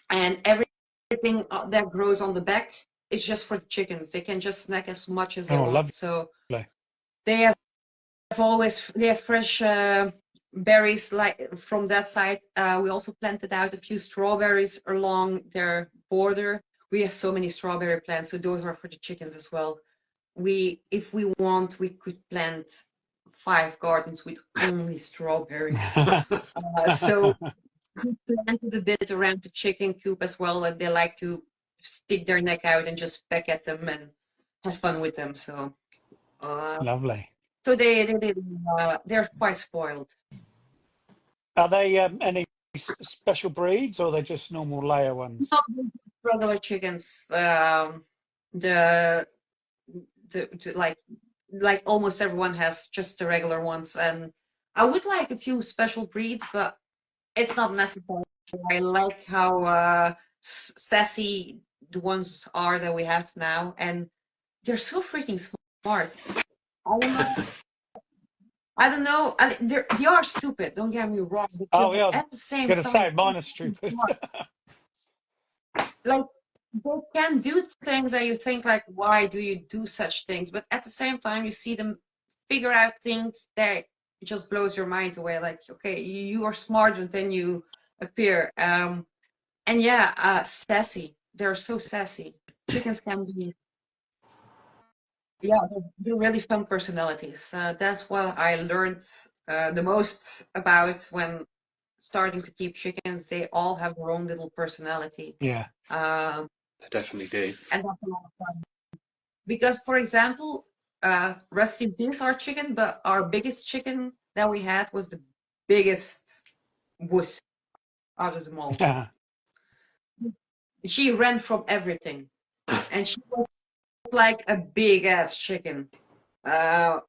And everything that grows on the back is just for the chickens. They can just snack as much as they want. Lovely. So they have fresh berries like from that side. We also planted out a few strawberries along their border. We have so many strawberry plants, so those are for the chickens as well. If we want, we could plant 5 gardens with only strawberries. So we planted a bit around the chicken coop as well, and they like to stick their neck out and just peck at them and have fun with them. So Lovely. so they're quite spoiled. Are they any special breeds, or are they just normal layer ones? No, they're just regular chickens. The like almost everyone has just the regular ones, and I would like a few special breeds, but it's not necessary. I like how sassy the ones are that we have now, and they're so freaking smart. I don't know. They are stupid. Don't get me wrong. But Oh yeah, at the same I'm gonna say time, mine are stupid. like they can do things that you think like, why do you do such things? But at the same time, you see them figure out things that just blows your mind away. Like, okay, you are smarter than you appear. And yeah, sassy. They're so sassy. Chickens can be, yeah, they're really fun personalities. That's what I learned the most about when starting to keep chickens. They all have their own little personality. Yeah. They definitely do. And that's a lot of fun. Because, for example, Rusty Beans our chicken, but our biggest chicken that we had was the biggest wuss out of them all. Yeah. She ran from everything, and she was like a big ass chicken. Yeah,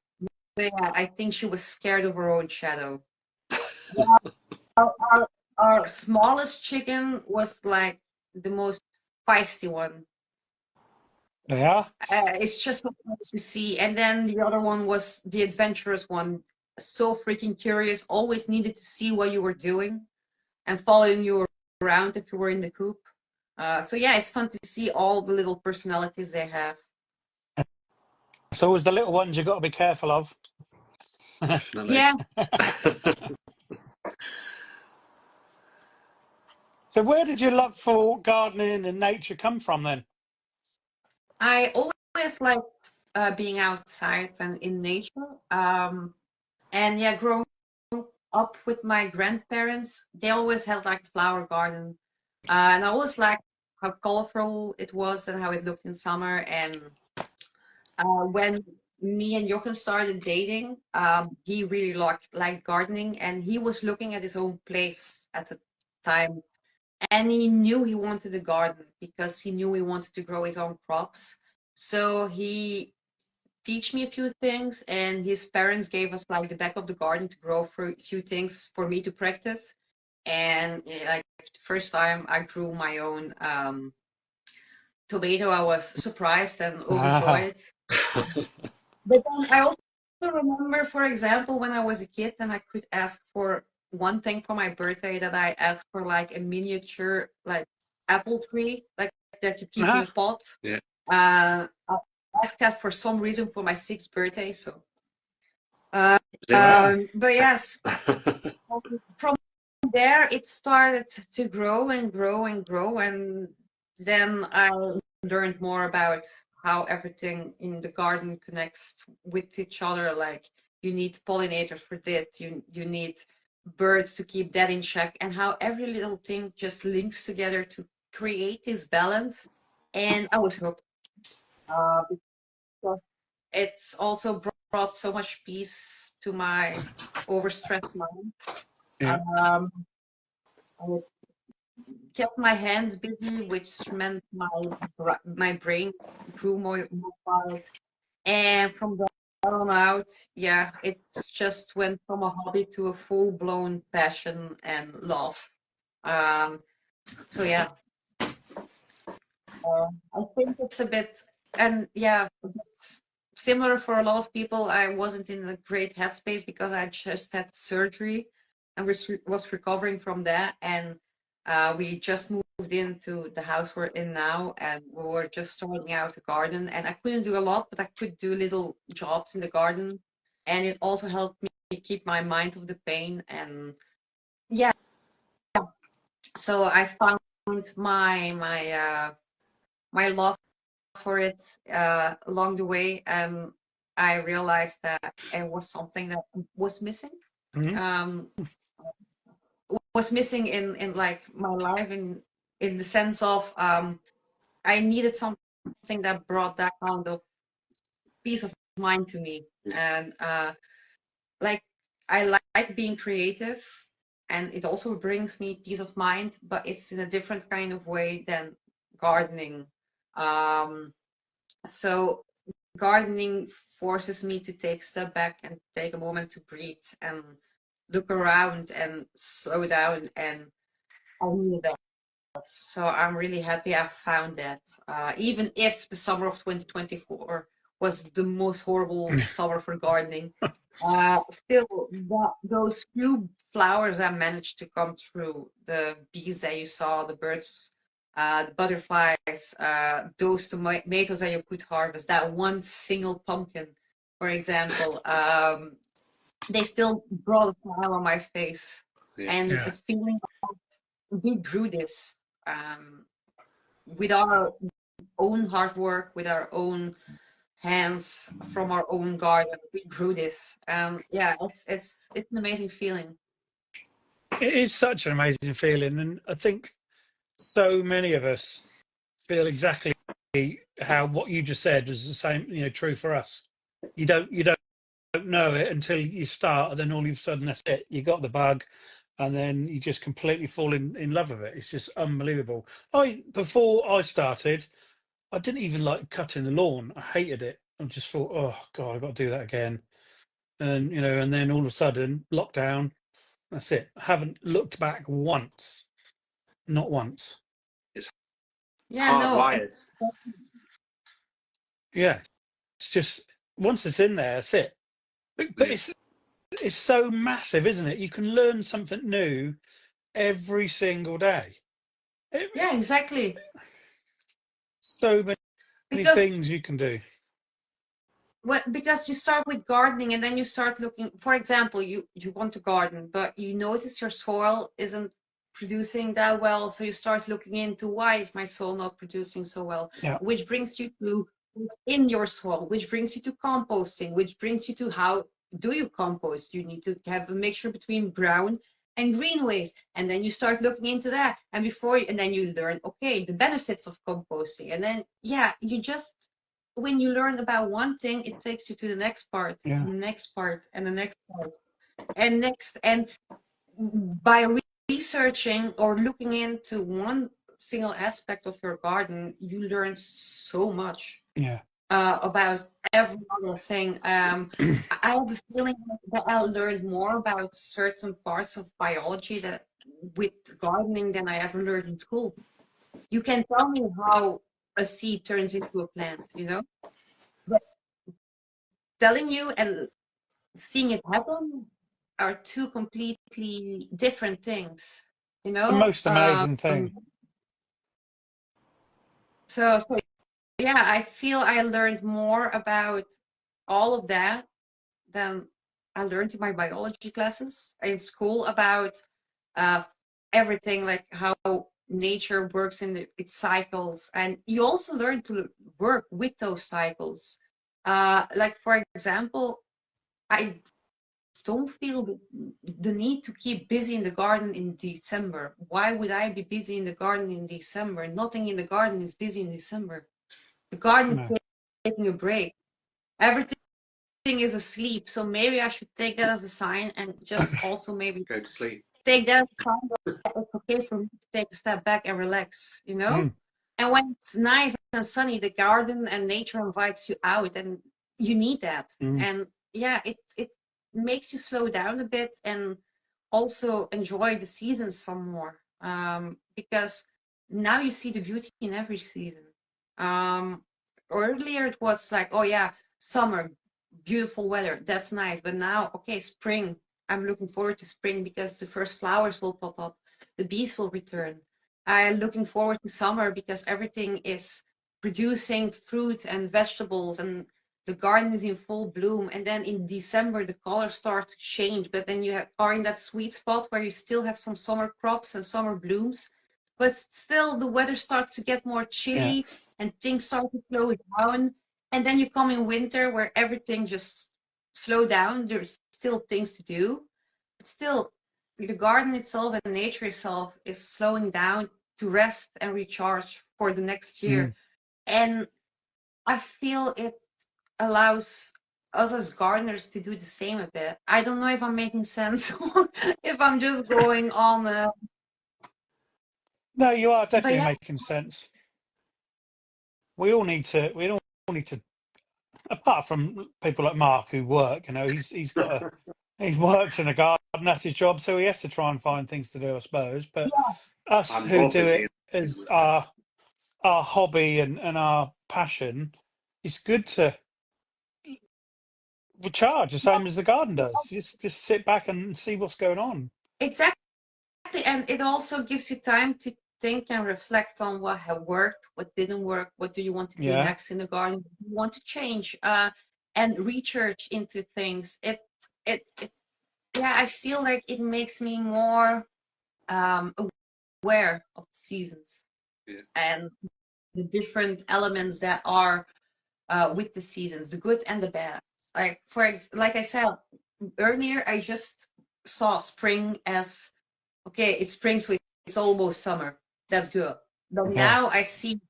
I think she was scared of her own shadow. Our smallest chicken was like the most feisty one. They are. It's just so fun to see. And then the other one was the adventurous one. So freaking curious, always needed to see what you were doing and following you around if you were in the coop. So yeah, it's fun to see all the little personalities they have. It's always the little ones you've got to be careful of. Definitely. Yeah. So where did your love for gardening and nature come from then? I always liked being outside and in nature. And yeah, growing up with my grandparents, they always had like a flower garden. And I always liked how colorful it was and how it looked in summer. And when me and Jochen started dating, he really liked gardening, and he was looking at his own place at the time. And he knew he wanted a garden because he knew he wanted to grow his own crops. So he teach me a few things, and his parents gave us like the back of the garden to grow for a few things for me to practice. And like the first time I grew my own tomato, I was surprised and overjoyed. But then I also remember, for example, when I was a kid and I could ask for one thing for my birthday, that I asked for like a miniature like apple tree, like that you keep in a pot. Yeah. I asked that for some reason for my 6th birthday. So, Wow. but yes, from there it started to grow and grow and grow, and then I learned more about how everything in the garden connects with each other. Like you need pollinators for that, you need birds to keep that in check, and how every little thing just links together to create this balance. And I was hooked, because it's also brought so much peace to my overstressed mind. Yeah. I kept my hands busy, which meant my brain grew more quiet. And from there on out, yeah, it just went from a hobby to a full-blown passion and love. So yeah, I think it's a bit, and yeah, it's similar for a lot of people. I wasn't in a great headspace because I just had surgery and was recovering from that. And we just moved into the house we're in now, and we were just starting out the garden. And I couldn't do a lot, but I could do little jobs in the garden. And it also helped me keep my mind off the pain. And yeah, so I found my love for it along the way, and I realized that it was something that was missing. Mhm. Was missing in like my life, in the sense of I needed something that brought that kind of peace of mind to me. And like I like being creative, and it also brings me peace of mind, but it's in a different kind of way than gardening. Um, so gardening forces me to take a step back and take a moment to breathe and look around and slow down, and I needed that. So I'm really happy I found that. Even if the summer of 2024 was the most horrible summer for gardening, still those few flowers that managed to come through, the bees that you saw, the birds, the butterflies, those tomatoes that you could harvest, that one single pumpkin, for example, they still brought a smile on my face. Yeah. And Yeah. the feeling of we grew this with our own hard work, with our own hands, from our own garden. We grew this, and yeah, it's an amazing feeling. It is such an amazing feeling, and I think so many of us feel exactly how what you just said was the same. True for us. You don't know it until you start, and then all of a sudden that's it. You got the bug, and then you just completely fall in love with it. It's just unbelievable. Before I started, I didn't even like cutting the lawn. I hated it. I just thought, oh God, I've got to do that again. And and then all of a sudden, lockdown. That's it. I haven't looked back once. Not once. It's Yeah, no, hardwired. Yeah. It's just once it's in there, that's it. But Yeah. it's so massive, isn't it? You can learn something new every single day. yeah, exactly. So many Because things you can do. because you start with gardening, and then you start looking. For example, you want to garden, but you notice your soil isn't producing that well, so you start looking into, why is my soil not producing so well? Yeah. Which brings you to what's in your soil, which brings you to composting, which brings you to how do you compost. You need to have a mixture between brown and green waste, and then you start looking into that, and then you learn, okay, the benefits of composting. And then yeah, you just, when you learn about one thing, it takes you to the next part, Yeah. and the next part, and the next part, and next. And by researching or looking into one single aspect of your garden, you learn so much Yeah. about every other thing. I have a feeling that I learned more about certain parts of biology that with gardening than I ever learned in school. You can tell me how a seed turns into a plant, you know, but telling you and seeing it happen are two completely different things, you The know. most amazing thing. So yeah, I feel I learned more about all of that than I learned in my biology classes in school about uh, everything, like how nature works in its cycles, and you also learn to work with those cycles. Like for example, I don't feel the need to keep busy in the garden in December. Why would I be busy in the garden in December? Nothing in the garden is busy in December. The garden No. is taking a break. Everything is asleep. So maybe I should take that as a sign and just also maybe Go to sleep. take that as a sign that it's okay for me to take a step back and relax, you know? Mm. And when it's nice and sunny, the garden and nature invites you out, and you need that. Mm. And yeah, it makes you slow down a bit and also enjoy the seasons some more. Because now you see the beauty in every season. Earlier it was like, oh yeah, summer, beautiful weather, that's nice. But now, okay, spring. I'm looking forward to spring because the first flowers will pop up, the bees will return. I'm looking forward to summer because everything is producing fruits and vegetables and the garden is in full bloom. And then in December, the colors start to change, but then are in that sweet spot where you still have some summer crops and summer blooms, but still the weather starts to get more chilly and things start to slow down. And then you come in winter where everything just slow down. There's still things to do, but still the garden itself and nature itself is slowing down to rest and recharge for the next year. Mm. And I feel it allows us as gardeners to do the same a bit. I don't know if I'm making sense or if I'm just going on. No, you are But definitely yeah, making sense. We all need to. We all need to. Apart from people like Mark who work, you know, he's got a he works in a garden. That's his job, so he has to try and find things to do, I suppose. But us I'm who more do busy. it as our hobby and our passion, it's good to recharge the same as the garden does. Just sit back and see what's going on. exactly. And it also gives you time to think and reflect on what have worked, what didn't work, what do you want to do Yeah. next in the garden, what do you want to change, and research into things. It yeah, I feel like it makes me more aware of the seasons and the different elements that are with the seasons, the good and the bad. Like like I said earlier, I just saw spring as okay, it's spring, so it's almost summer. That's good. But Yeah. now I see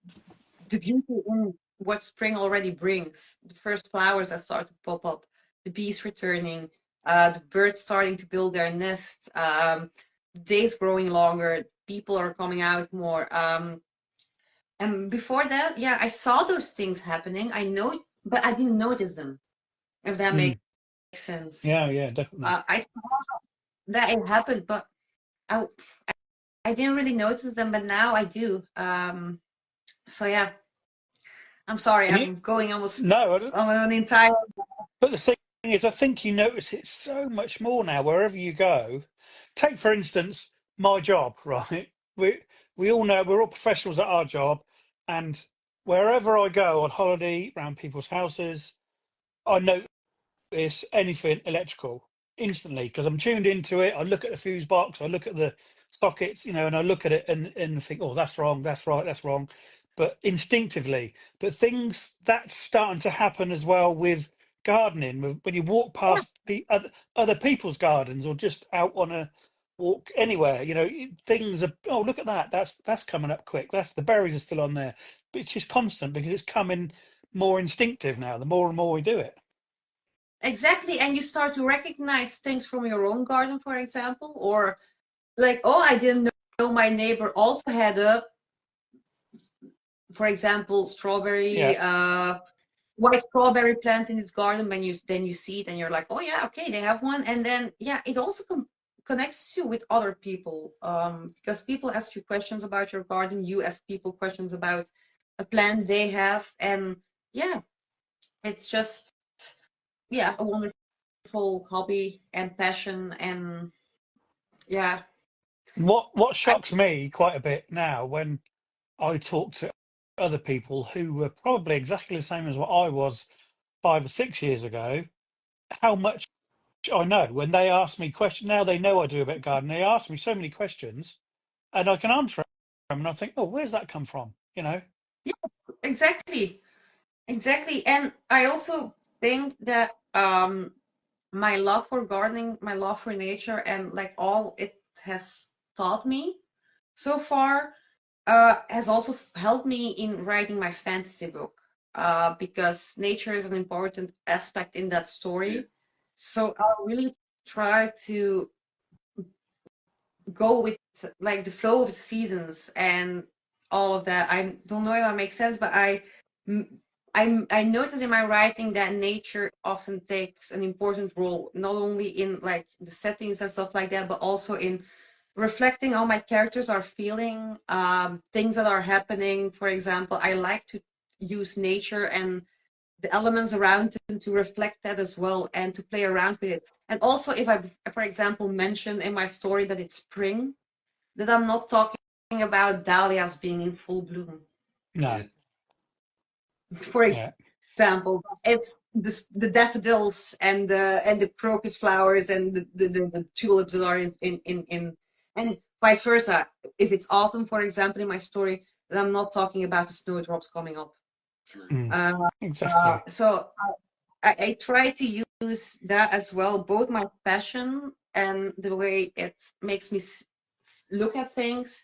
the beauty in what spring already brings. The first flowers that start to pop up, the bees returning, the birds starting to build their nests, days growing longer, people are coming out more. And before that, yeah, I saw those things happening. I know, but I didn't notice them, if that makes sense. Yeah, definitely. I saw that it happened, but I, I didn't really notice them, but now I do. So yeah, I'm sorry, And you, I'm going almost no, I don't- on an entire. but the thing is, I think you notice it so much more now wherever you go. Take, for instance, my job, right? We all know we're all professionals at our job, and wherever I go on holiday, around people's houses, I notice anything electrical instantly because I'm tuned into it. I look at the fuse box, I look at the sockets, you know, and I look at it and think, oh, that's wrong, that's right, that's wrong. But instinctively, but things that's starting to happen as well with gardening. When you walk past the other people's gardens or just out on a walk anywhere, you know, things are. Oh, look at that! That's coming up quick. That's the berries are still on there, but it's just constant because it's coming more instinctive now. The more and more we do it. Exactly, and you start to recognize things from your own garden, for example, or like, oh, I didn't know my neighbor also had a, for example, strawberry, Yeah. white strawberry plant in his garden. When you then you see it and you're like, oh yeah, okay, they have one, and then yeah, it also connects you with other people, because people ask you questions about your garden, you ask people questions about a plant they have, and yeah, it's just a wonderful hobby and passion, and yeah. What shocks me quite a bit now when I talk to other people who were probably exactly the same as what I was 5 or 6 years ago, how much I know. When they ask me questions, now they know I do a bit of gardening. They ask me so many questions, and I can answer them, and I think, oh, where's that come from? You know? Yeah, exactly. And I also think that my love for gardening, my love for nature, and like all it has taught me so far has also helped me in writing my fantasy book, because nature is an important aspect in that story. So I really try to go with like the flow of the seasons and all of that. I don't know if that makes sense, but I notice in my writing that nature often takes an important role, not only in like the settings and stuff like that, but also in reflecting how my characters are feeling, things that are happening. For example, I like to use nature and the elements around them to reflect that as well and to play around with it. And also, if I, for example, mention in my story that it's spring, that I'm not talking about dahlias being in full bloom. No. For example, it's the daffodils and the crocus flowers and the tulips that are in and vice versa. If it's autumn, for example, in my story, then I'm not talking about the snowdrops coming up. Exactly. So I try to use that as well, both my passion and the way it makes me look at things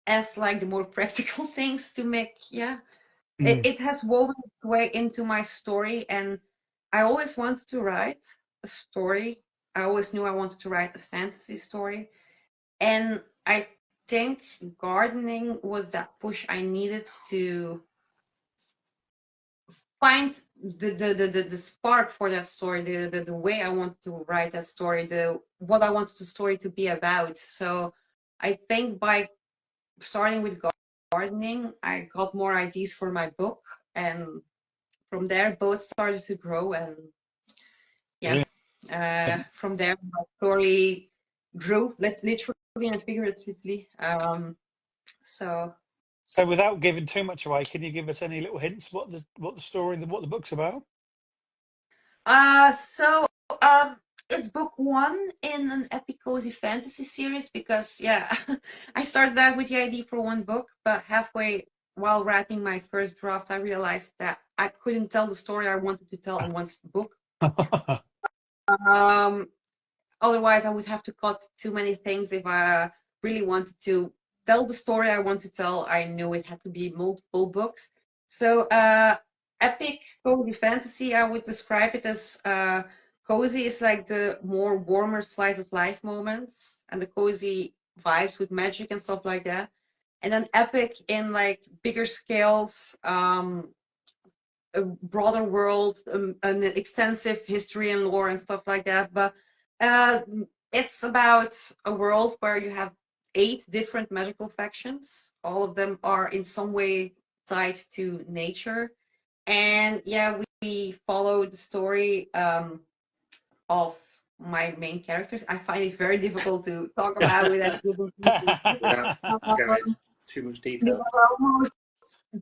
as like the more practical things to make, it has woven its way into my story. And I always wanted to write a story. I always knew I wanted to write a fantasy story. And I think gardening was that push I needed to find the spark for that story, the way I wanted to write that story, what I wanted the story to be about. So I think by starting with gardening, I got more ideas for my book, and from there both started to grow, and from there my story grew, literally and figuratively. So without giving too much away, can you give us any little hints what the story, what the book's about? So it's book one in an epic cozy fantasy series, because I started out with the idea for one book, but halfway while writing my first draft, I realized that I couldn't tell the story I wanted to tell in one book. Otherwise, I would have to cut too many things if I really wanted to tell the story I want to tell. I knew it had to be multiple books. So epic cozy fantasy, I would describe it as cozy is like the more warmer slice of life moments and the cozy vibes with magic and stuff like that. And then epic in like bigger scales, a broader world, an extensive history and lore and stuff like that. But it's about a world where you have 8 different magical factions. All of them are in some way tied to nature. And we follow the story of my main characters. I find it very difficult to talk about without giving too much detail. I almost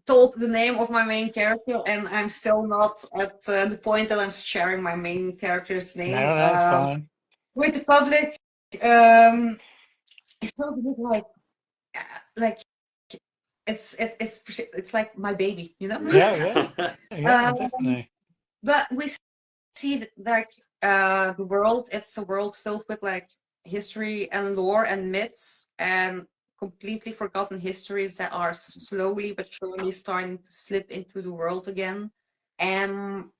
told the name of my main character, and I'm still not at the point that I'm sharing my main character's name. No, that's fine. With the public. It feels a bit like it's like my baby, you know? Yeah, definitely. But we see that, like the world, it's a world filled with like history and lore and myths and completely forgotten histories that are slowly but surely starting to slip into the world again. And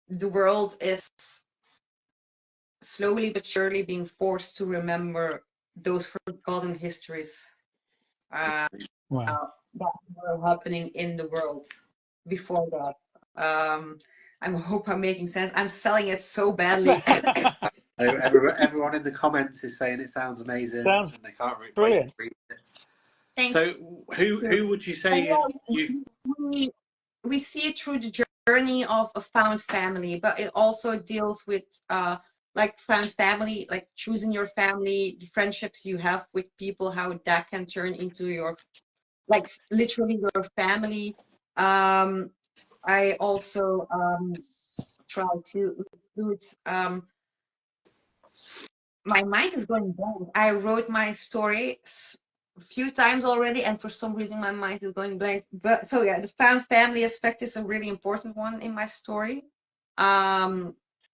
the world is slowly but surely being forced to remember those forgotten histories that were happening in the world before that. I hope I'm making sense. I'm selling it so badly. Everyone in the comments is saying it sounds amazing, Sounds and they can't wait brilliant. to read it. Thank So, who would you say we see it through the journey of a found family, but it also deals with like found family, like choosing your family, the friendships you have with people, how that can turn into your, like, literally your family. I also try to include my mind is going blank. I wrote my story a few times already, and for some reason my mind is going blank. But so yeah, the found family aspect is a really important one in my story.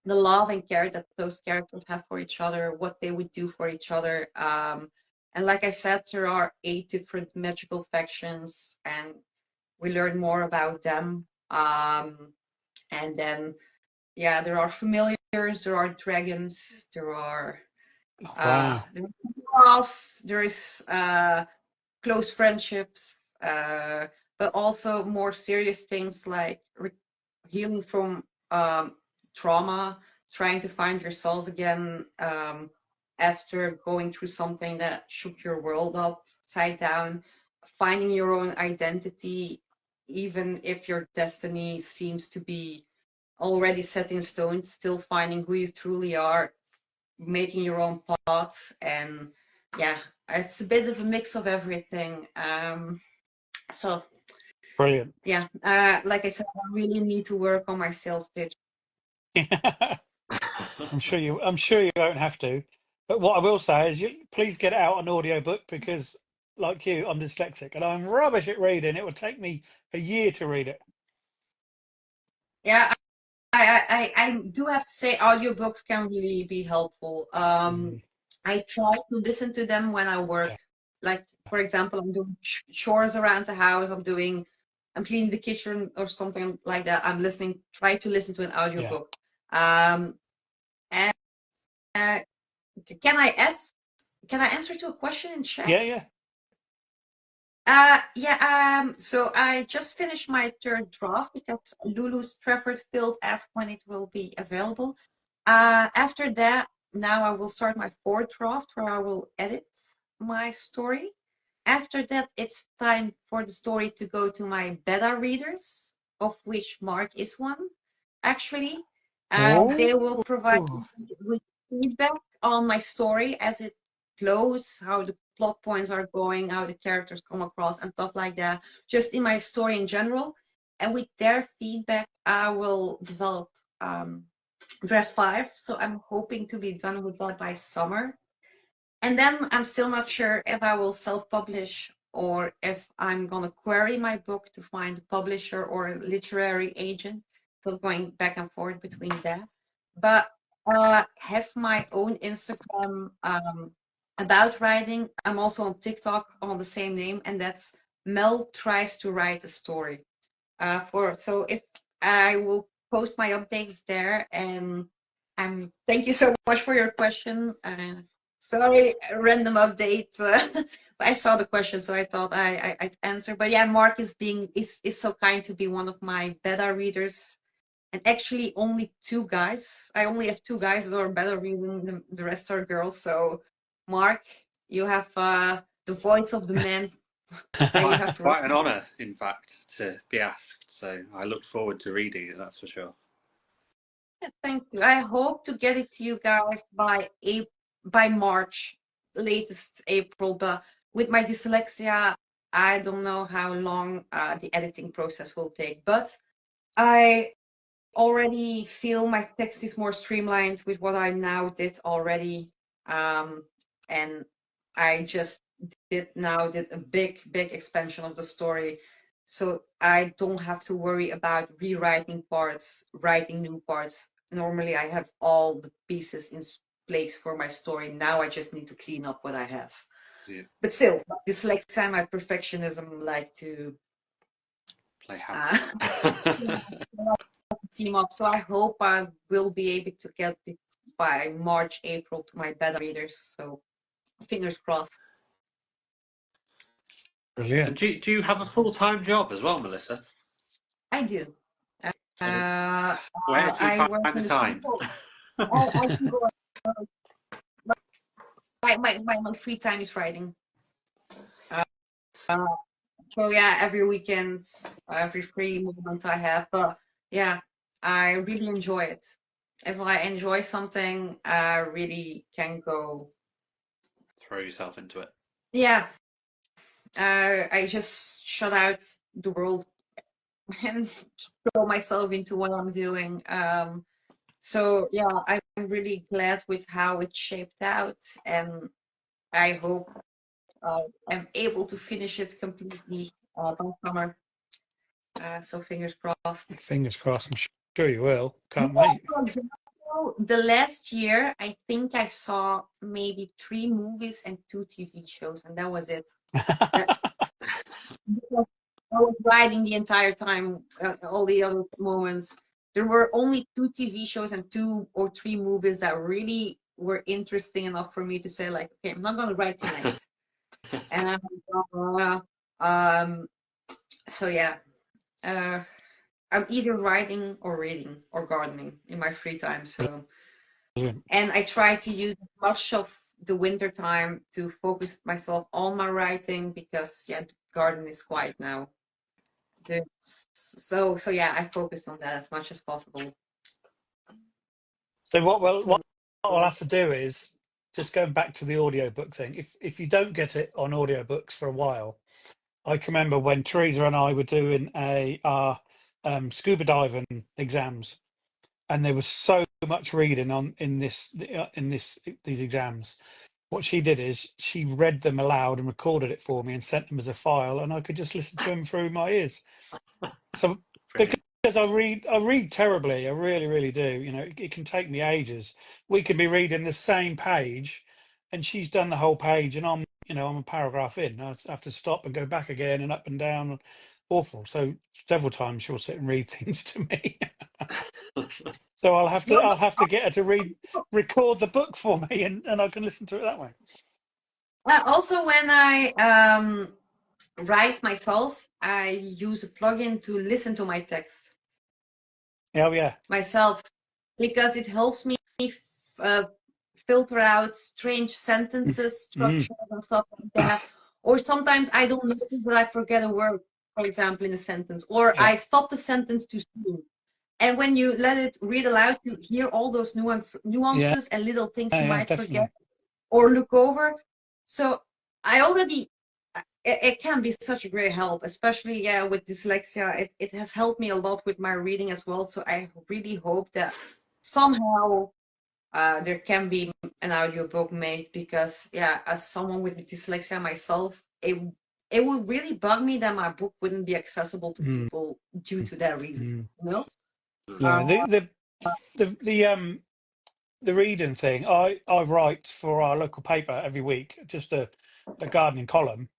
The love and care that those characters have for each other, what they would do for each other. And like I said, there are 8 different magical factions, and we learn more about them. And then yeah, there are familiars, there are dragons, there are Wow. there is love, there is close friendships, but also more serious things like healing from trauma, trying to find yourself again after going through something that shook your world upside down, finding your own identity, even if your destiny seems to be already set in stone, still finding who you truly are, making your own paths. And yeah, it's a bit of a mix of everything. So Brilliant. yeah, like I said, I really need to work on my sales pitch. I'm sure you won't have to. But what I will say is, please get it out on audiobook, because, like you, I'm dyslexic and I'm rubbish at reading. It will take me a year to read it. Yeah, I do have to say audiobooks can really be helpful. I try to listen to them when I work. Okay. Like, for example, I'm doing chores around the house, I'm cleaning the kitchen or something like that. Try to listen to an audiobook. And can I answer to a question in chat? Yeah. So I just finished my 3rd draft because Lulu Strafford-Field asked when it will be available. After that, now I will start my 4th draft where I will edit my story. After that, it's time for the story to go to my beta readers, of which Mark is one, actually. They will provide me with feedback on my story as it flows, how the plot points are going, how the characters come across, and stuff like that, just in my story in general. And with their feedback, I will develop draft 5. So I'm hoping to be done with that by summer. And then I'm still not sure if I will self-publish or if I'm going to query my book to find a publisher or a literary agent. So going back and forth between that. But have my own Instagram about writing. I'm also on TikTok on the same name, and that's Mel Tries to Write a Story. So if I will post my updates there, and thank you so much for your question. Sorry, a random update. But I saw the question, so I thought I'd answer. But yeah, Mark is so kind to be one of my beta readers, and actually only 2 guys. I only have 2 guys that are beta reading. The rest are girls. So Mark, you have the voice of the man. That you have to quite an honour, in fact, to be asked. So I look forward to reading it. That's for sure. Yeah, thank you. I hope to get it to you guys by March, latest April. But with my dyslexia, I don't know how long the editing process will take. But I already feel my text is more streamlined with what I now did already. And I just did a big expansion of the story. So I don't have to worry about rewriting parts, writing new parts. Normally I have all the pieces in place for my story. Now I just need to clean up what I have. Yeah. But still, dyslexia, my perfectionism like to play team up. So I hope I will be able to get it by March, April to my beta readers. So fingers crossed. Brilliant. And do you have a full-time job as well, Melissa? I do. Where do you find the time? I can go my free time is writing. Uh, so yeah, every weekend, every free moment I have. But yeah, I really enjoy it. If I enjoy something, I really can go. Throw yourself into it. Yeah, I just shut out the world and throw myself into what I'm doing. So yeah, I'm really glad with how it shaped out, and I hope I am able to finish it completely by summer. So fingers crossed. Fingers crossed. I'm sure you will. Can't Yeah, wait. for example, the last year, I think I saw maybe 3 movies and 2 TV shows, and that was it. Because I was writing the entire time, all the other moments. There were only 2 TV shows and 2 or 3 movies that really were interesting enough for me to say, like, okay, I'm not going to write tonight. And so yeah, I'm either writing or reading or gardening in my free time. So, and I try to use much of the winter time to focus myself on my writing because yeah, the garden is quiet now. So yeah, I focus on that as much as possible. So what I'll have to do is just going back to the audiobook thing. If you don't get it on audiobooks for a while, I can remember when Teresa and I were doing our scuba diving exams, and there was so much reading in these exams. What she did is she read them aloud and recorded it for me and sent them as a file, and I could just listen to them through my ears. So Brilliant. because I read terribly, I really do. You know, it can take me ages. We can be reading the same page, and she's done the whole page, and I'm a paragraph in. I have to stop and go back again and up and down. Awful. So several times she'll sit and read things to me. So I'll have to get her to record the book for me, and I can listen to it that way. Also, when I write myself, I use a plugin to listen to my text. Oh yeah. Myself, because it helps me filter out strange sentences, structures, and stuff like that. Or sometimes I don't notice that I forget a word, for example, in a sentence, or Yeah. I stop the sentence too soon. And when you let it read aloud, you hear all those nuances and little things you might forget or look over. So I already, it can be such a great help, especially with dyslexia. It has helped me a lot with my reading as well. So I really hope that somehow there can be an audiobook made, because as someone with dyslexia myself, it would really bug me that my book wouldn't be accessible to people due to that reason. You know? Yeah. The reading thing. I write for our local paper every week, just a gardening column,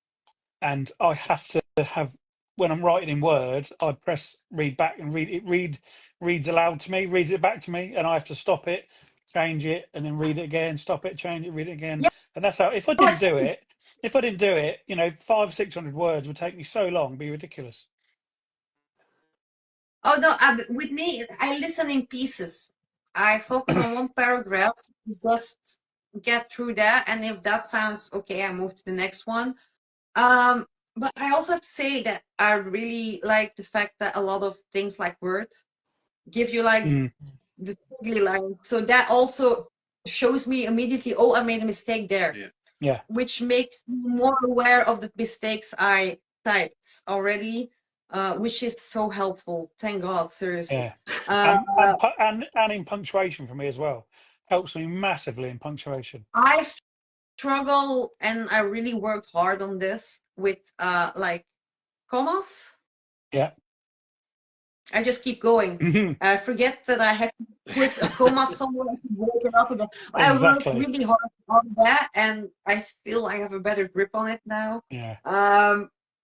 and I have to have, when I'm writing in Word, I press read back and reads aloud to me, reads it back to me, and I have to stop it, change it, and then read it again, stop it, change it, read it again. Yeah. And that's how, if I didn't do it, 500-600 words would take me so long, it'd be ridiculous. Oh no, with me, I listen in pieces. I focus on one paragraph, just get through that, and if that sounds okay, I move to the next one. But I also have to say that I really like the fact that a lot of things like Word give you like the squiggly line, so that also shows me immediately, oh, I made a mistake there. Yeah. Which makes me more aware of the mistakes I typed already. Which is so helpful. Thank God, seriously. Yeah. And in punctuation for me as well. Helps me massively in punctuation. I struggle, and I really worked hard on this with like commas. Yeah. I just keep going. I forget that I have to put a comma somewhere to break it up again. Exactly. I worked really hard on that, and I feel I have a better grip on it now. Yeah.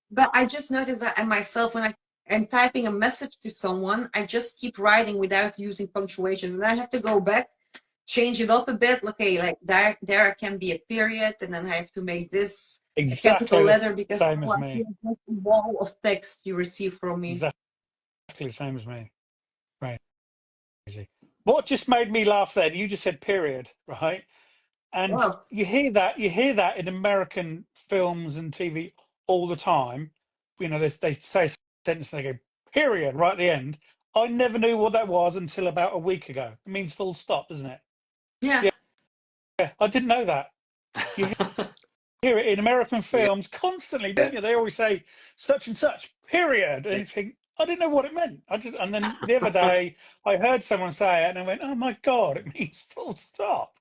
But I just noticed that in myself, when I'm typing a message to someone, I just keep writing without using punctuations, and I have to go back, change it up a bit. Okay, like there can be a period, and then I have to make this a capital letter, because same as me. the wall of text you receive from me. Exactly the same as me. Right. What just made me laugh then? You just said period, right? And Wow. you hear that in American films and TV all the time. You know, they say a sentence, they go, period, right at the end. I never knew what that was until about a week ago. It means full stop, doesn't it? Yeah. Yeah, I didn't know that. You hear it in American Yeah. films constantly, don't you? They always say such and such, period. And you think, I didn't know what it meant. And then the other day I heard someone say it and I went, oh my God, it means full stop.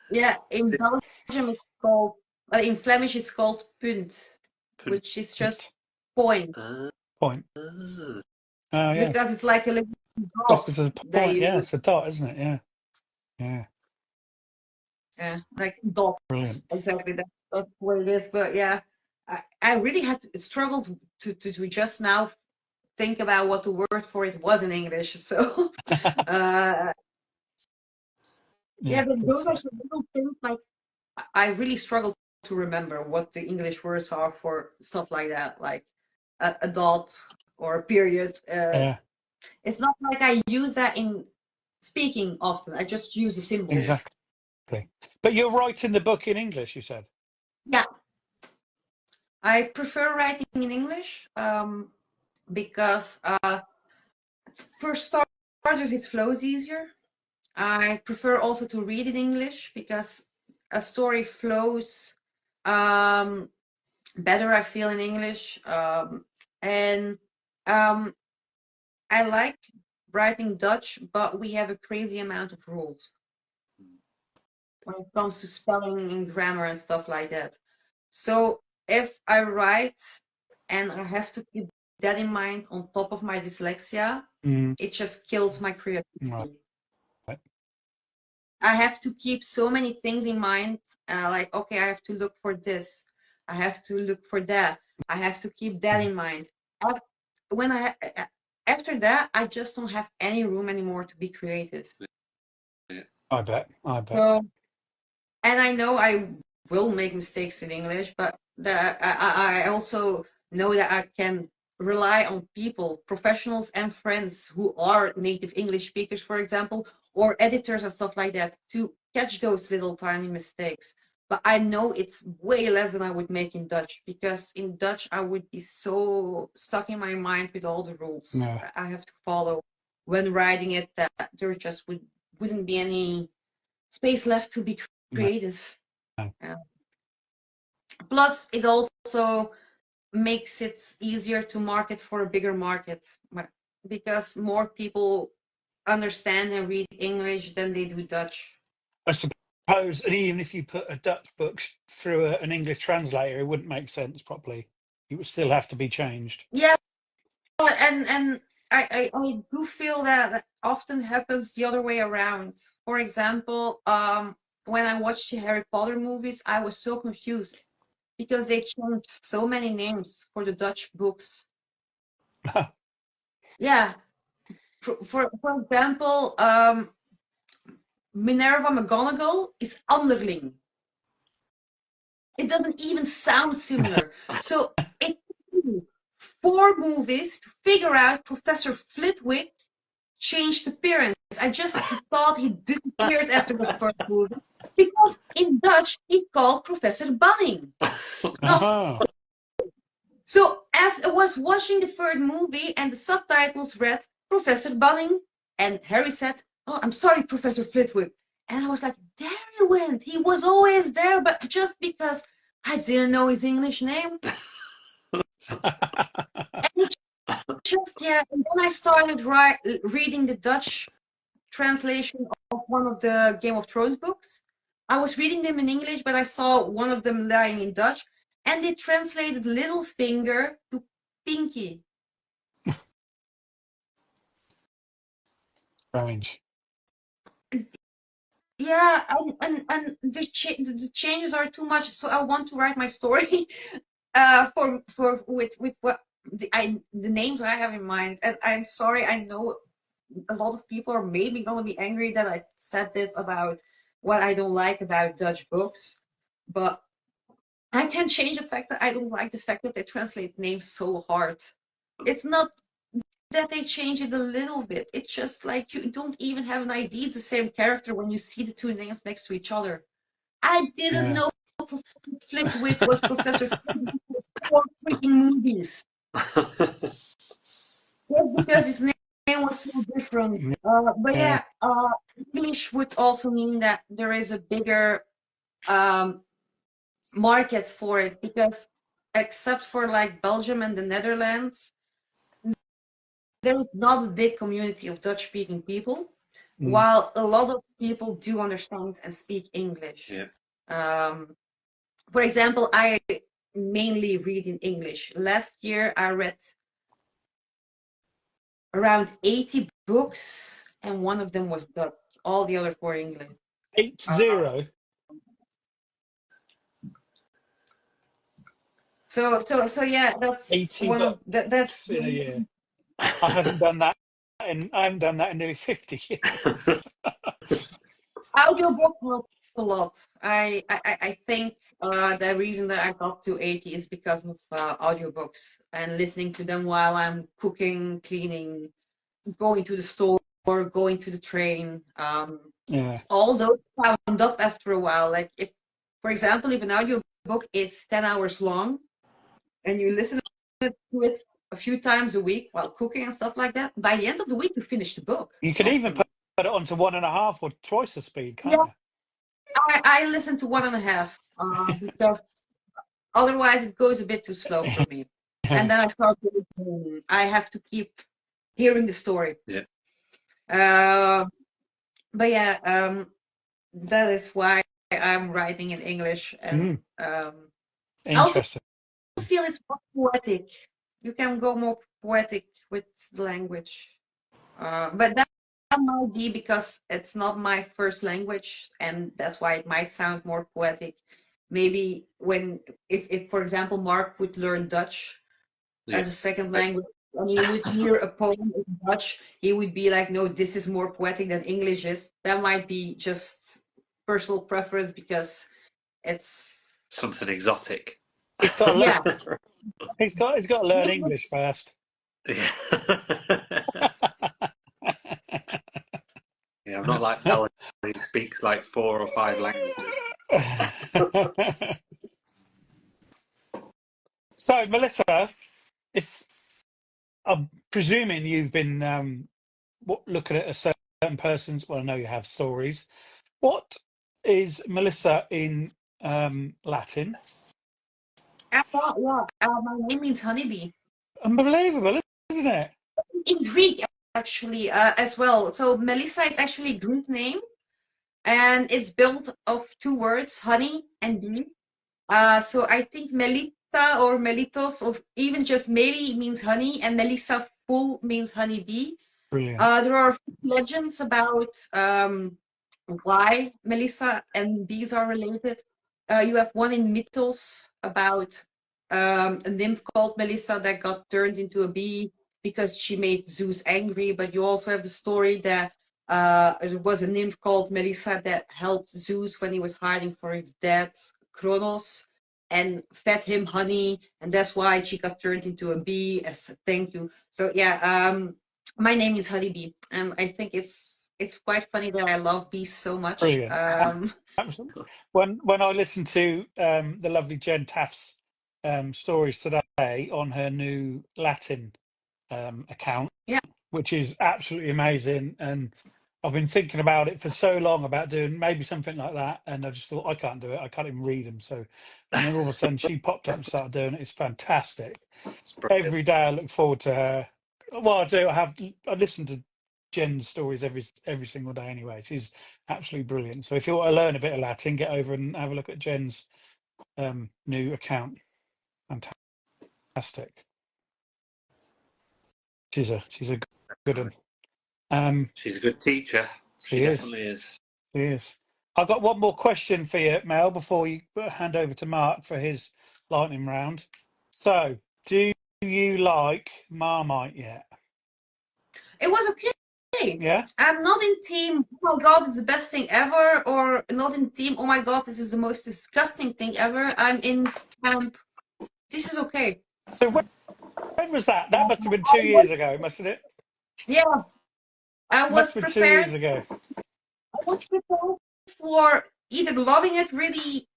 Yeah, in Belgium it's called, in Flemish it's called punt, which is just point, Point. Oh, yeah. because it's like a little Just dot as a that point, yeah, you, it's a dot, isn't it? Yeah. Yeah. yeah, like dot. Brilliant. Exactly, that's what it is. But yeah, I really had to struggle to just now think about what the word for it was in English. So, yeah, Yeah. those are some little things like I really struggle to remember what the English words are for stuff like that, like a dot or a period. Yeah, It's not like I use that in speaking often. I just use the symbols. exactly. But you're writing the book in English, you said? Yeah. I prefer writing in English because for starters, it flows easier. I prefer also to read in English because a story flows better, I feel, in English. And I like writing Dutch, but we have a crazy amount of rules when it comes to spelling and grammar and stuff like that. So if I write and I have to keep that in mind on top of my dyslexia, it just kills my creativity. Right. I have to keep so many things in mind, like, okay, I have to look for this, I have to look for that, I have to keep that in mind. When after that, I just don't have any room anymore to be creative. I bet. So, and I know I will make mistakes in English, but I also know that I can rely on people, professionals and friends who are native English speakers, for example, or editors and stuff like that, to catch those little tiny mistakes. But I know it's way less than I would make in Dutch, because in Dutch I would be so stuck in my mind with all the rules Yeah. I have to follow when writing it, that there just wouldn't be any space left to be creative. No. Plus, it also makes it easier to market for a bigger market, because more people understand and read English than they do Dutch. I suppose, and even if you put a Dutch book through an English translator, it wouldn't make sense properly. It would still have to be changed. Yeah, and I do feel that often happens the other way around. For example, when I watched the Harry Potter movies, I was so confused because they changed so many names for the Dutch books. Yeah, for example, Minerva McGonagall is Underling. It doesn't even sound similar. So it took me 4 movies to figure out Professor Flitwick changed appearance. I just thought he disappeared after the first movie, because in Dutch he's called Professor Bunning. So after I was watching the third movie and the subtitles read Professor Bunning, and Harry said, "Oh, I'm sorry, Professor Flitwick." And I was like, there he went. He was always there, but just because I didn't know his English name. And just, yeah, and then I started reading the Dutch translation of one of the Game of Thrones books. I was reading them in English, but I saw one of them lying in Dutch, and they translated Littlefinger to Pinky. Strange. Yeah, and the changes are too much. So I want to write my story for with what the names I have in mind. And I'm sorry, I know a lot of people are maybe gonna be angry that I said this about what I don't like about Dutch books, but I can't change the fact that I don't like the fact that they translate names so hard. It's not that they change it a little bit. It's just like you don't even have an idea it's the same character when you see the two names next to each other. I didn't know Professor Flitwick was Professor Flitwick for 4 freaking movies. Just because his name was so different. But yeah, English would also mean that there is a bigger market for it, because except for like Belgium and the Netherlands, there is not a big community of Dutch-speaking people, while a lot of people do understand and speak English. For example, I mainly read in English. Last year, I read around 80 books, and one of them was Dutch. All the others were English. 80. So yeah, that's 80 one of that's in a year. I haven't done that in nearly 50 years. Audiobook helps a lot. I think the reason that I got to 80 is because of audiobooks and listening to them while I'm cooking, cleaning, going to the store, going to the train. All those wound up after a while. Like if, for example, if an audiobook is 10 hours long and you listen to it a few times a week while cooking and stuff like that, by the end of the week you finish the book. You can even put it onto 1.5 or twice the speed, can't you? I listen to 1.5 because otherwise it goes a bit too slow for me. And then I start to, I have to keep hearing the story. But yeah, that is why I'm writing in English, and I also feel it's more poetic. You can go more poetic with the language, but that might be because it's not my first language, and that's why it might sound more poetic. Maybe if for example Mark would learn Dutch as a second language, and he would hear a poem in Dutch, he would be like, no, this is more poetic than English is. That might be just personal preference because it's something exotic. He's got to learn. He's got to learn English first. Yeah, I'm not like Alan, who speaks like 4 or 5 languages. So, Melissa, if I'm presuming you've been looking at a certain person's, well, I know you have stories. What is Melissa in Latin? My name means honeybee. Unbelievable, isn't it? In Greek, actually, as well. So Melissa is actually a Greek name, and it's built of 2 words, honey and bee. So I think Melita or Melitos, or even just Meli means honey, and Melissa full means honeybee. Brilliant. There are legends about why Melissa and bees are related. You have one in Mythos about a nymph called Melissa that got turned into a bee because she made Zeus angry. But you also have the story that there was a nymph called Melissa that helped Zeus when he was hiding for his dad, Kronos, and fed him honey. And that's why she got turned into a bee as a thank you. So yeah, my name is Honeybee, and I think it's quite funny that I love bees so much. Brilliant. When I listened to the lovely Jen Taft's stories today on her new Latin account, which is absolutely amazing, and I've been thinking about it for so long about doing maybe something like that, and I just thought I can't do it. I can't even read them. So, and then all of a sudden she popped up and started doing it. It's fantastic. Every day I look forward to her. Well, I do. I listen to Jen's stories every single day anyway. She's absolutely brilliant. So if you want to learn a bit of Latin, get over and have a look at Jen's new account. Fantastic. She's a good one. She's a good teacher. She definitely is. She is. I've got one more question for you, Mel, before you hand over to Mark for his lightning round. So, do you like Marmite yet? It was okay. Yeah. I'm not in team, oh my god, it's the best thing ever, or not in team, oh my god, this is the most disgusting thing ever. I'm in camp, this is okay. So When was that? That must have been 2 years ago, mustn't it? Yeah, I was Must have been 2 prepared. years ago. I was prepared for either loving it really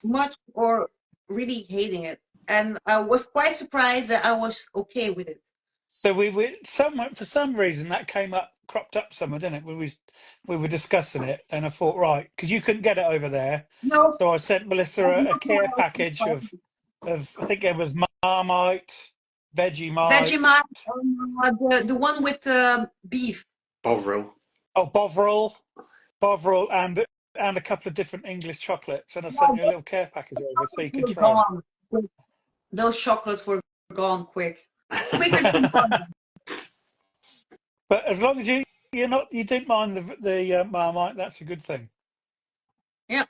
much or really hating it, and I was quite surprised that I was okay with it. So we were somewhere for some reason that came up, cropped up somewhere, didn't it? We were discussing it, and I thought, right, because you couldn't get it over there, No, so I sent Melissa a care package of I think it was Marmite, Vegemite, Vegemite, the one with beef. Bovril. oh Bovril, and a couple of different English chocolates, and I sent you a little care package over so you could Were try. gone. Those chocolates were gone quicker than But as long as you didn't mind the Marmite, that's a good thing. Yeah.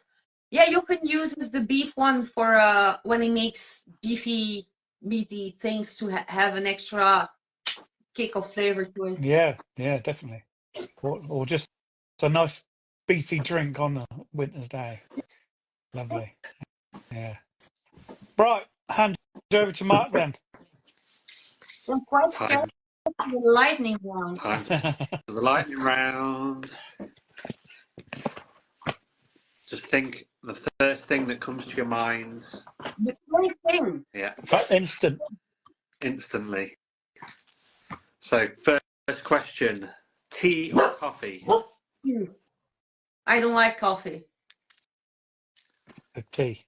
Yeah, you can use the beef one for when it makes beefy, meaty things to have an extra kick of flavor to it. Yeah, definitely. Or just a nice beefy drink on a winter's day. Lovely. Yeah. Right, hand it over to Mark then. I'm quite Time, scared of the lightning round. time for the lightning round. Just think the first thing that comes to your mind. The first thing. Yeah, Instant. instantly. So first question: tea or coffee? I don't like coffee. A tea.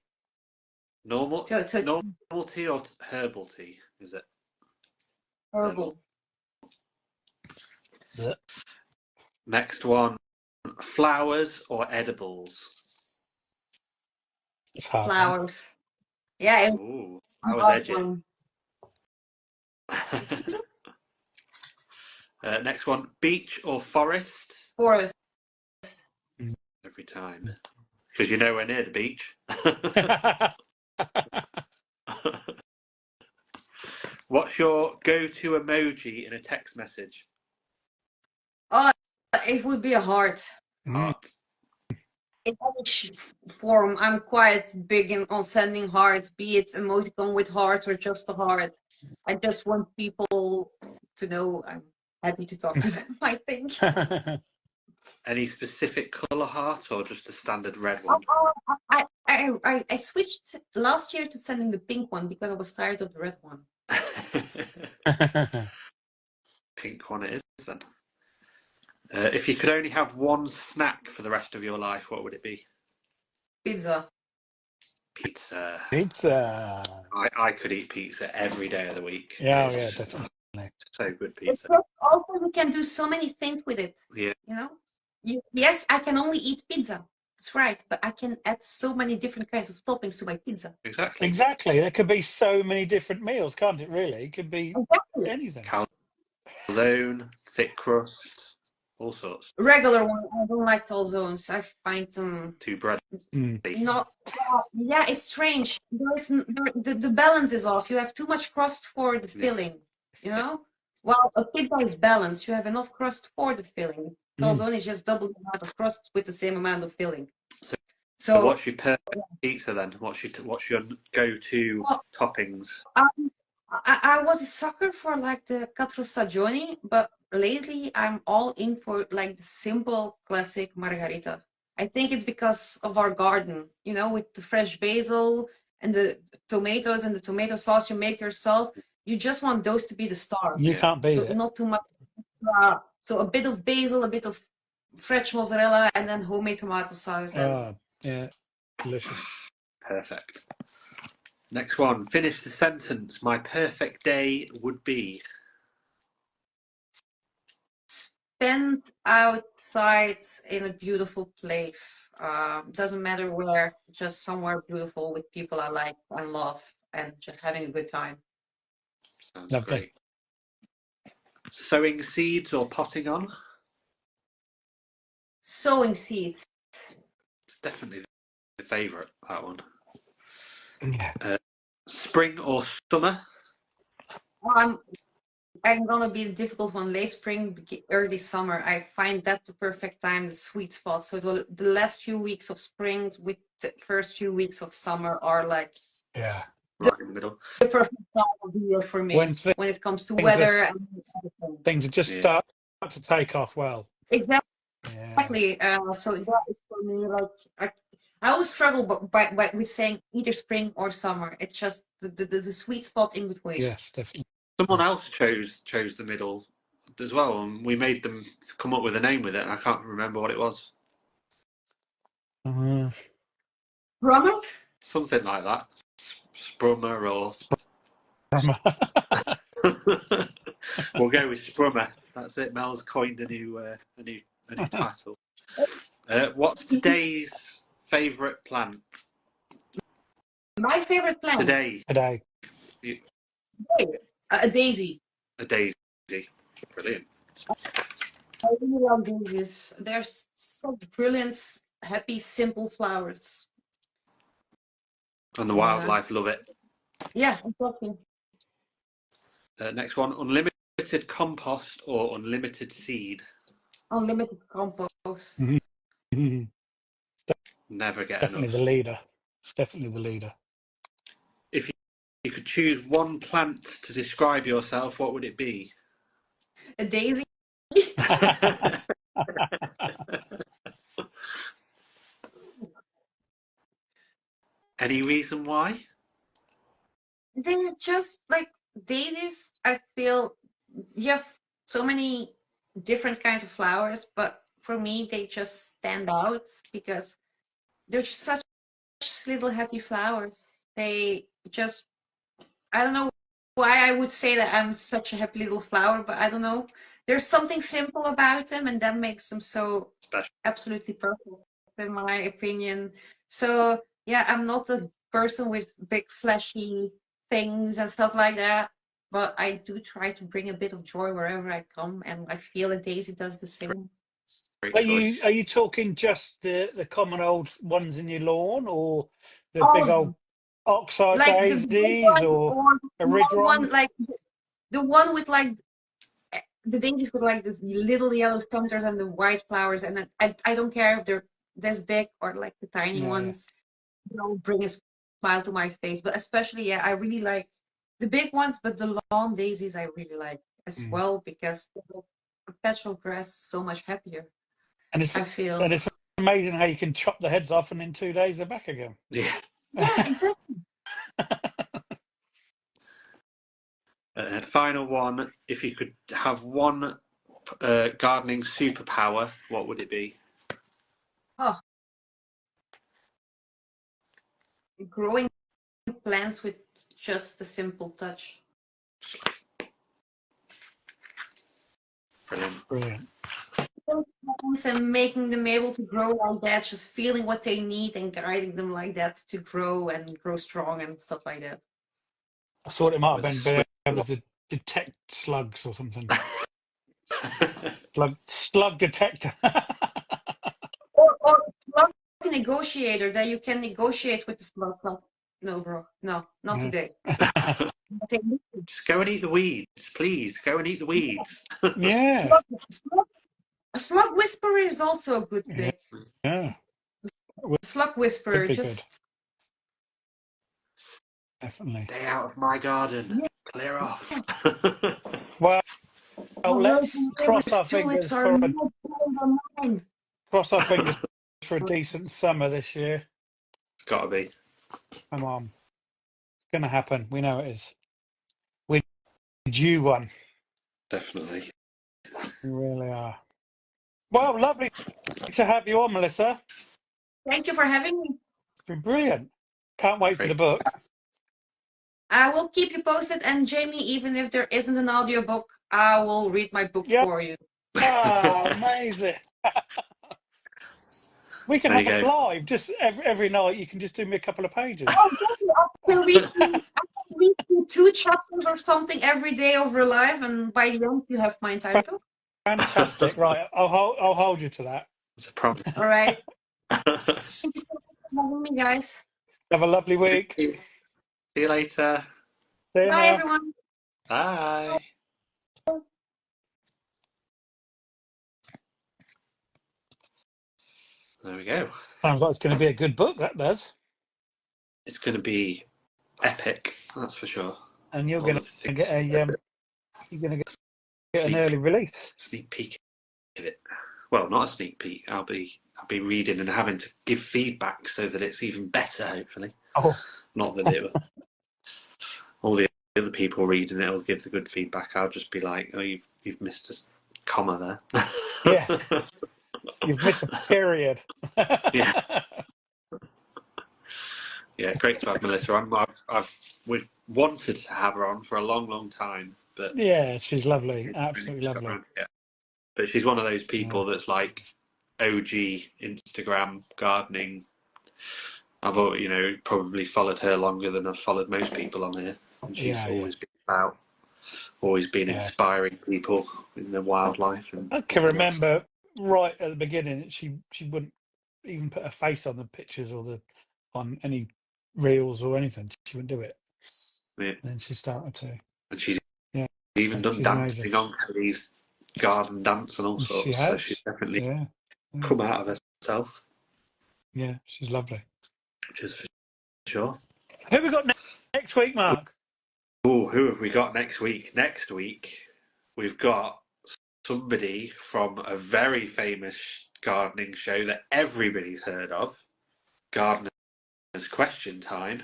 Normal tea or herbal tea? Is it Herbal. Yeah. Next one: flowers or edibles? It's hard. Flowers. Yeah, Ooh, that was edgy. one. Next one: beach or forest? Forest. Every time, because you know we're near the beach. What's your go-to emoji in a text message? Oh, it would be a heart. Heart. In any form, I'm quite big on sending hearts, be it emoticon with hearts or just a heart. I just want people to know I'm happy to talk to them, I think. Any specific colour heart or just a standard red one? I switched last year to sending the pink one because I was tired of the red one. Pink one it is then. If you could only have one snack for the rest of your life, what would it be? Pizza. Pizza. Pizza. I could eat pizza every day of the week. Yeah, It's definitely. so good It's pizza. just also you can do so many things with it. Yeah. You know? Yes, I can only eat pizza. That's right, but I can add so many different kinds of toppings to my pizza. Exactly. Exactly. There could be so many different meals, can't it? Really, it could be Exactly. anything. Calzone, thick crust, all sorts. Regular one, I don't like calzones. I find them Too bready. not. Yeah, it's strange. The balance is off. You have too much crust for the filling. You know, while a pizza is balanced, you have enough crust for the filling. Calzone is just double the amount of crust with the same amount of filling. So what's your perfect pizza then? What's your go-to toppings? I was a sucker for like the quattro stagioni, but lately I'm all in for like the simple classic margarita. I think it's because of our garden, you know, with the fresh basil and the tomatoes and the tomato sauce you make yourself. You just want those to be the star. You can't beat So it. not too much. So a bit of basil, a bit of fresh mozzarella, and then homemade tomato sauce. And Yeah, delicious. Perfect. Next one. Finish the sentence. My perfect day would be. spend outside in a beautiful place. Doesn't matter where, just somewhere beautiful with people I like and love, and just having a good time. Sounds Lovely. great. Sowing seeds or potting on? Sowing seeds. It's definitely the favourite, that one. Yeah. Spring or summer? I'm gonna be the difficult one. Late spring, early summer. I find that the perfect time, the sweet spot. So the last few weeks of spring with the first few weeks of summer are like right in the middle. The perfect time of the year for me When when it comes to things weather and everything. things are just Yeah. start to take off well. Exactly. Yeah. So that is for me I always struggle with saying either spring or summer. It's just the sweet spot in between. Yes, definitely. Someone else chose the middle as well, and we made them come up with a name with it. And I can't remember what it was. Drummer? Something like that. Sprummer or. We'll go with Sprummer. That's it. Mel's coined a new title. What's today's favourite plant? My favorite plant. Today. A daisy. A daisy. Brilliant. I really love daisies. They're such brilliant, happy, simple flowers. And the wildlife love it. Yeah, exactly. Next one, unlimited compost or unlimited seed? Unlimited compost. Never get Definitely enough. the leader. Definitely the leader. If you could choose one plant to describe yourself, what would it be? A daisy. Any reason why? They're just like daisies. I feel you have so many different kinds of flowers, but for me, they just stand out because they're just such little happy flowers. They just, I don't know why I would say that I'm such a happy little flower, but I don't know. There's something simple about them, and that makes them so Special. absolutely perfect, in my opinion. So, yeah, I'm not a person with big, flashy things and stuff like that, but I do try to bring a bit of joy wherever I come, and I feel that Daisy does the same. Great Are choice. you talking just the common old ones in your lawn, or the All big of old them. oxide Like the big daisies, one or or a the ridge small one, one? like the one with like the daisies with like this little yellow centers and the white flowers, and then I don't care if they're this big or like the tiny Yeah. ones. They'll bring a smile to my face. But especially, yeah, I really like the big ones, but the lawn daisies I really like as well because they make perpetual grass so much happier. And it's I feel. amazing how you can chop the heads off and in 2 days they're back again. Yeah. Yeah, exactly. Final one. If you could have one gardening superpower, what would it be? Oh, growing plants with just a simple touch. Brilliant. And making them able to grow like that, just feeling what they need and guiding them like that to grow and grow strong and stuff like that. I thought it might have been able to detect slugs or something. slug detector. or slug negotiator that you can negotiate with the slug. No, bro, no, not today. Just go and eat the weeds, please. Go and eat the weeds. Yeah. A slug whisperer is also a good pick. Yeah. Slug whisperer, just definitely. Stay out of my garden. Yeah. Clear off. Well, let's cross our fingers for a decent summer this year. It's got to be. Come on. It's going to happen. We know it is. We're due one. Definitely. We really are. Well, lovely to have you on, Melissa. Thank you for having me. It's been brilliant. Can't wait for the book. I will keep you posted. And Jamie, even if there isn't an audiobook, I will read my book for you. Oh, amazing. We can have it live just every night. You can just do me a couple of pages. Oh, I can read you 2 chapters or something every day of your life, and by the end you have my entire book. Fantastic. Right, I'll hold you to that. It's a promise. All right. Thank you so much for having me, guys. Have a lovely week. See you later. See you Bye, now. everyone. Bye. There we go. Sounds like it's going to be a good book, that does. It's going to be epic, that's for sure. And you're All going of to the get a you're going to get an sneak, early release. sneak peek of it. Well, not a sneak peek. I'll be reading and having to give feedback so that it's even better. Hopefully, Oh, not that it. All the other people reading it will give the good feedback. I'll just be like, "Oh, you've missed a comma there." yeah. You've missed a period. Yeah. Yeah, great to have Melissa on. We've wanted to have her on for a long, long time, but Yeah, she's lovely. Absolutely just got lovely. around to it. But she's one of those people that's like OG Instagram gardening. I've probably followed her longer than I've followed most people on here, and she's always been inspiring people in their wildlife. And I can remember right at the beginning, she wouldn't even put her face on the pictures or on any reels or anything. She wouldn't do it. Yeah. And then she started to. And she's Yeah, even done she's dancing amazing. on Heris garden dance and all She sorts. has. So she's definitely Yeah. come out of herself, Yeah, she's lovely. which is for sure. Who have we got next week, Mark? Oh, who have we got next week? Next week, we've got somebody from a very famous gardening show that everybody's heard of, Gardener's Question Time.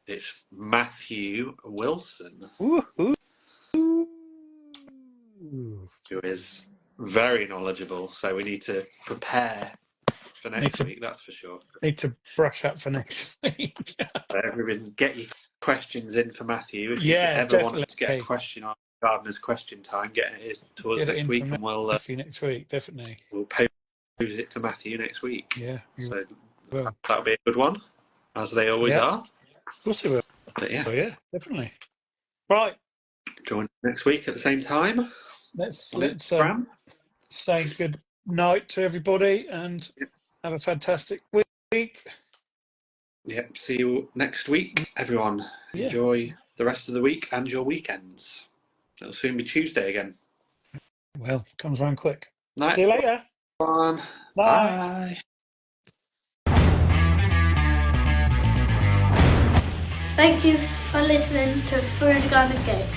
It's Matthew Wilson, Woo-hoo. who is very knowledgeable. So we need to prepare for next week, that's for sure. Need to brush up for next week. So everyone, get your questions in for Matthew. If Yeah, you ever definitely. want to get a question on Gardener's Question Time, get it to us Get it next in week, for and we'll next week, definitely. pose it to Matthew next week. Yeah, So will. that'll be a good one, as they always are. Of course it will. But yeah, Oh, yeah, definitely. Right, join next week at the same time. let's say good night to everybody and have a fantastic week. Yep, see you next week, everyone. Yeah. Enjoy the rest of the week and your weekends. It'll soon be Tuesday again. Well, comes around quick. Night. See you later. Bye. Bye. Thank you for listening to Through the Garden Gate.